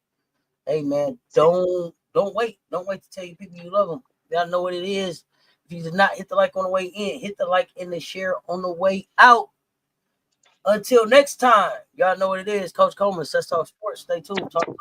Hey man, don't wait. Don't wait to tell your people you love them. You gotta know what it is. If you did not hit the like on the way in, hit the like and the share on the way out. Until next time, y'all know what it is. Coach Coleman, Cess Talk Sports. Stay tuned. Talk to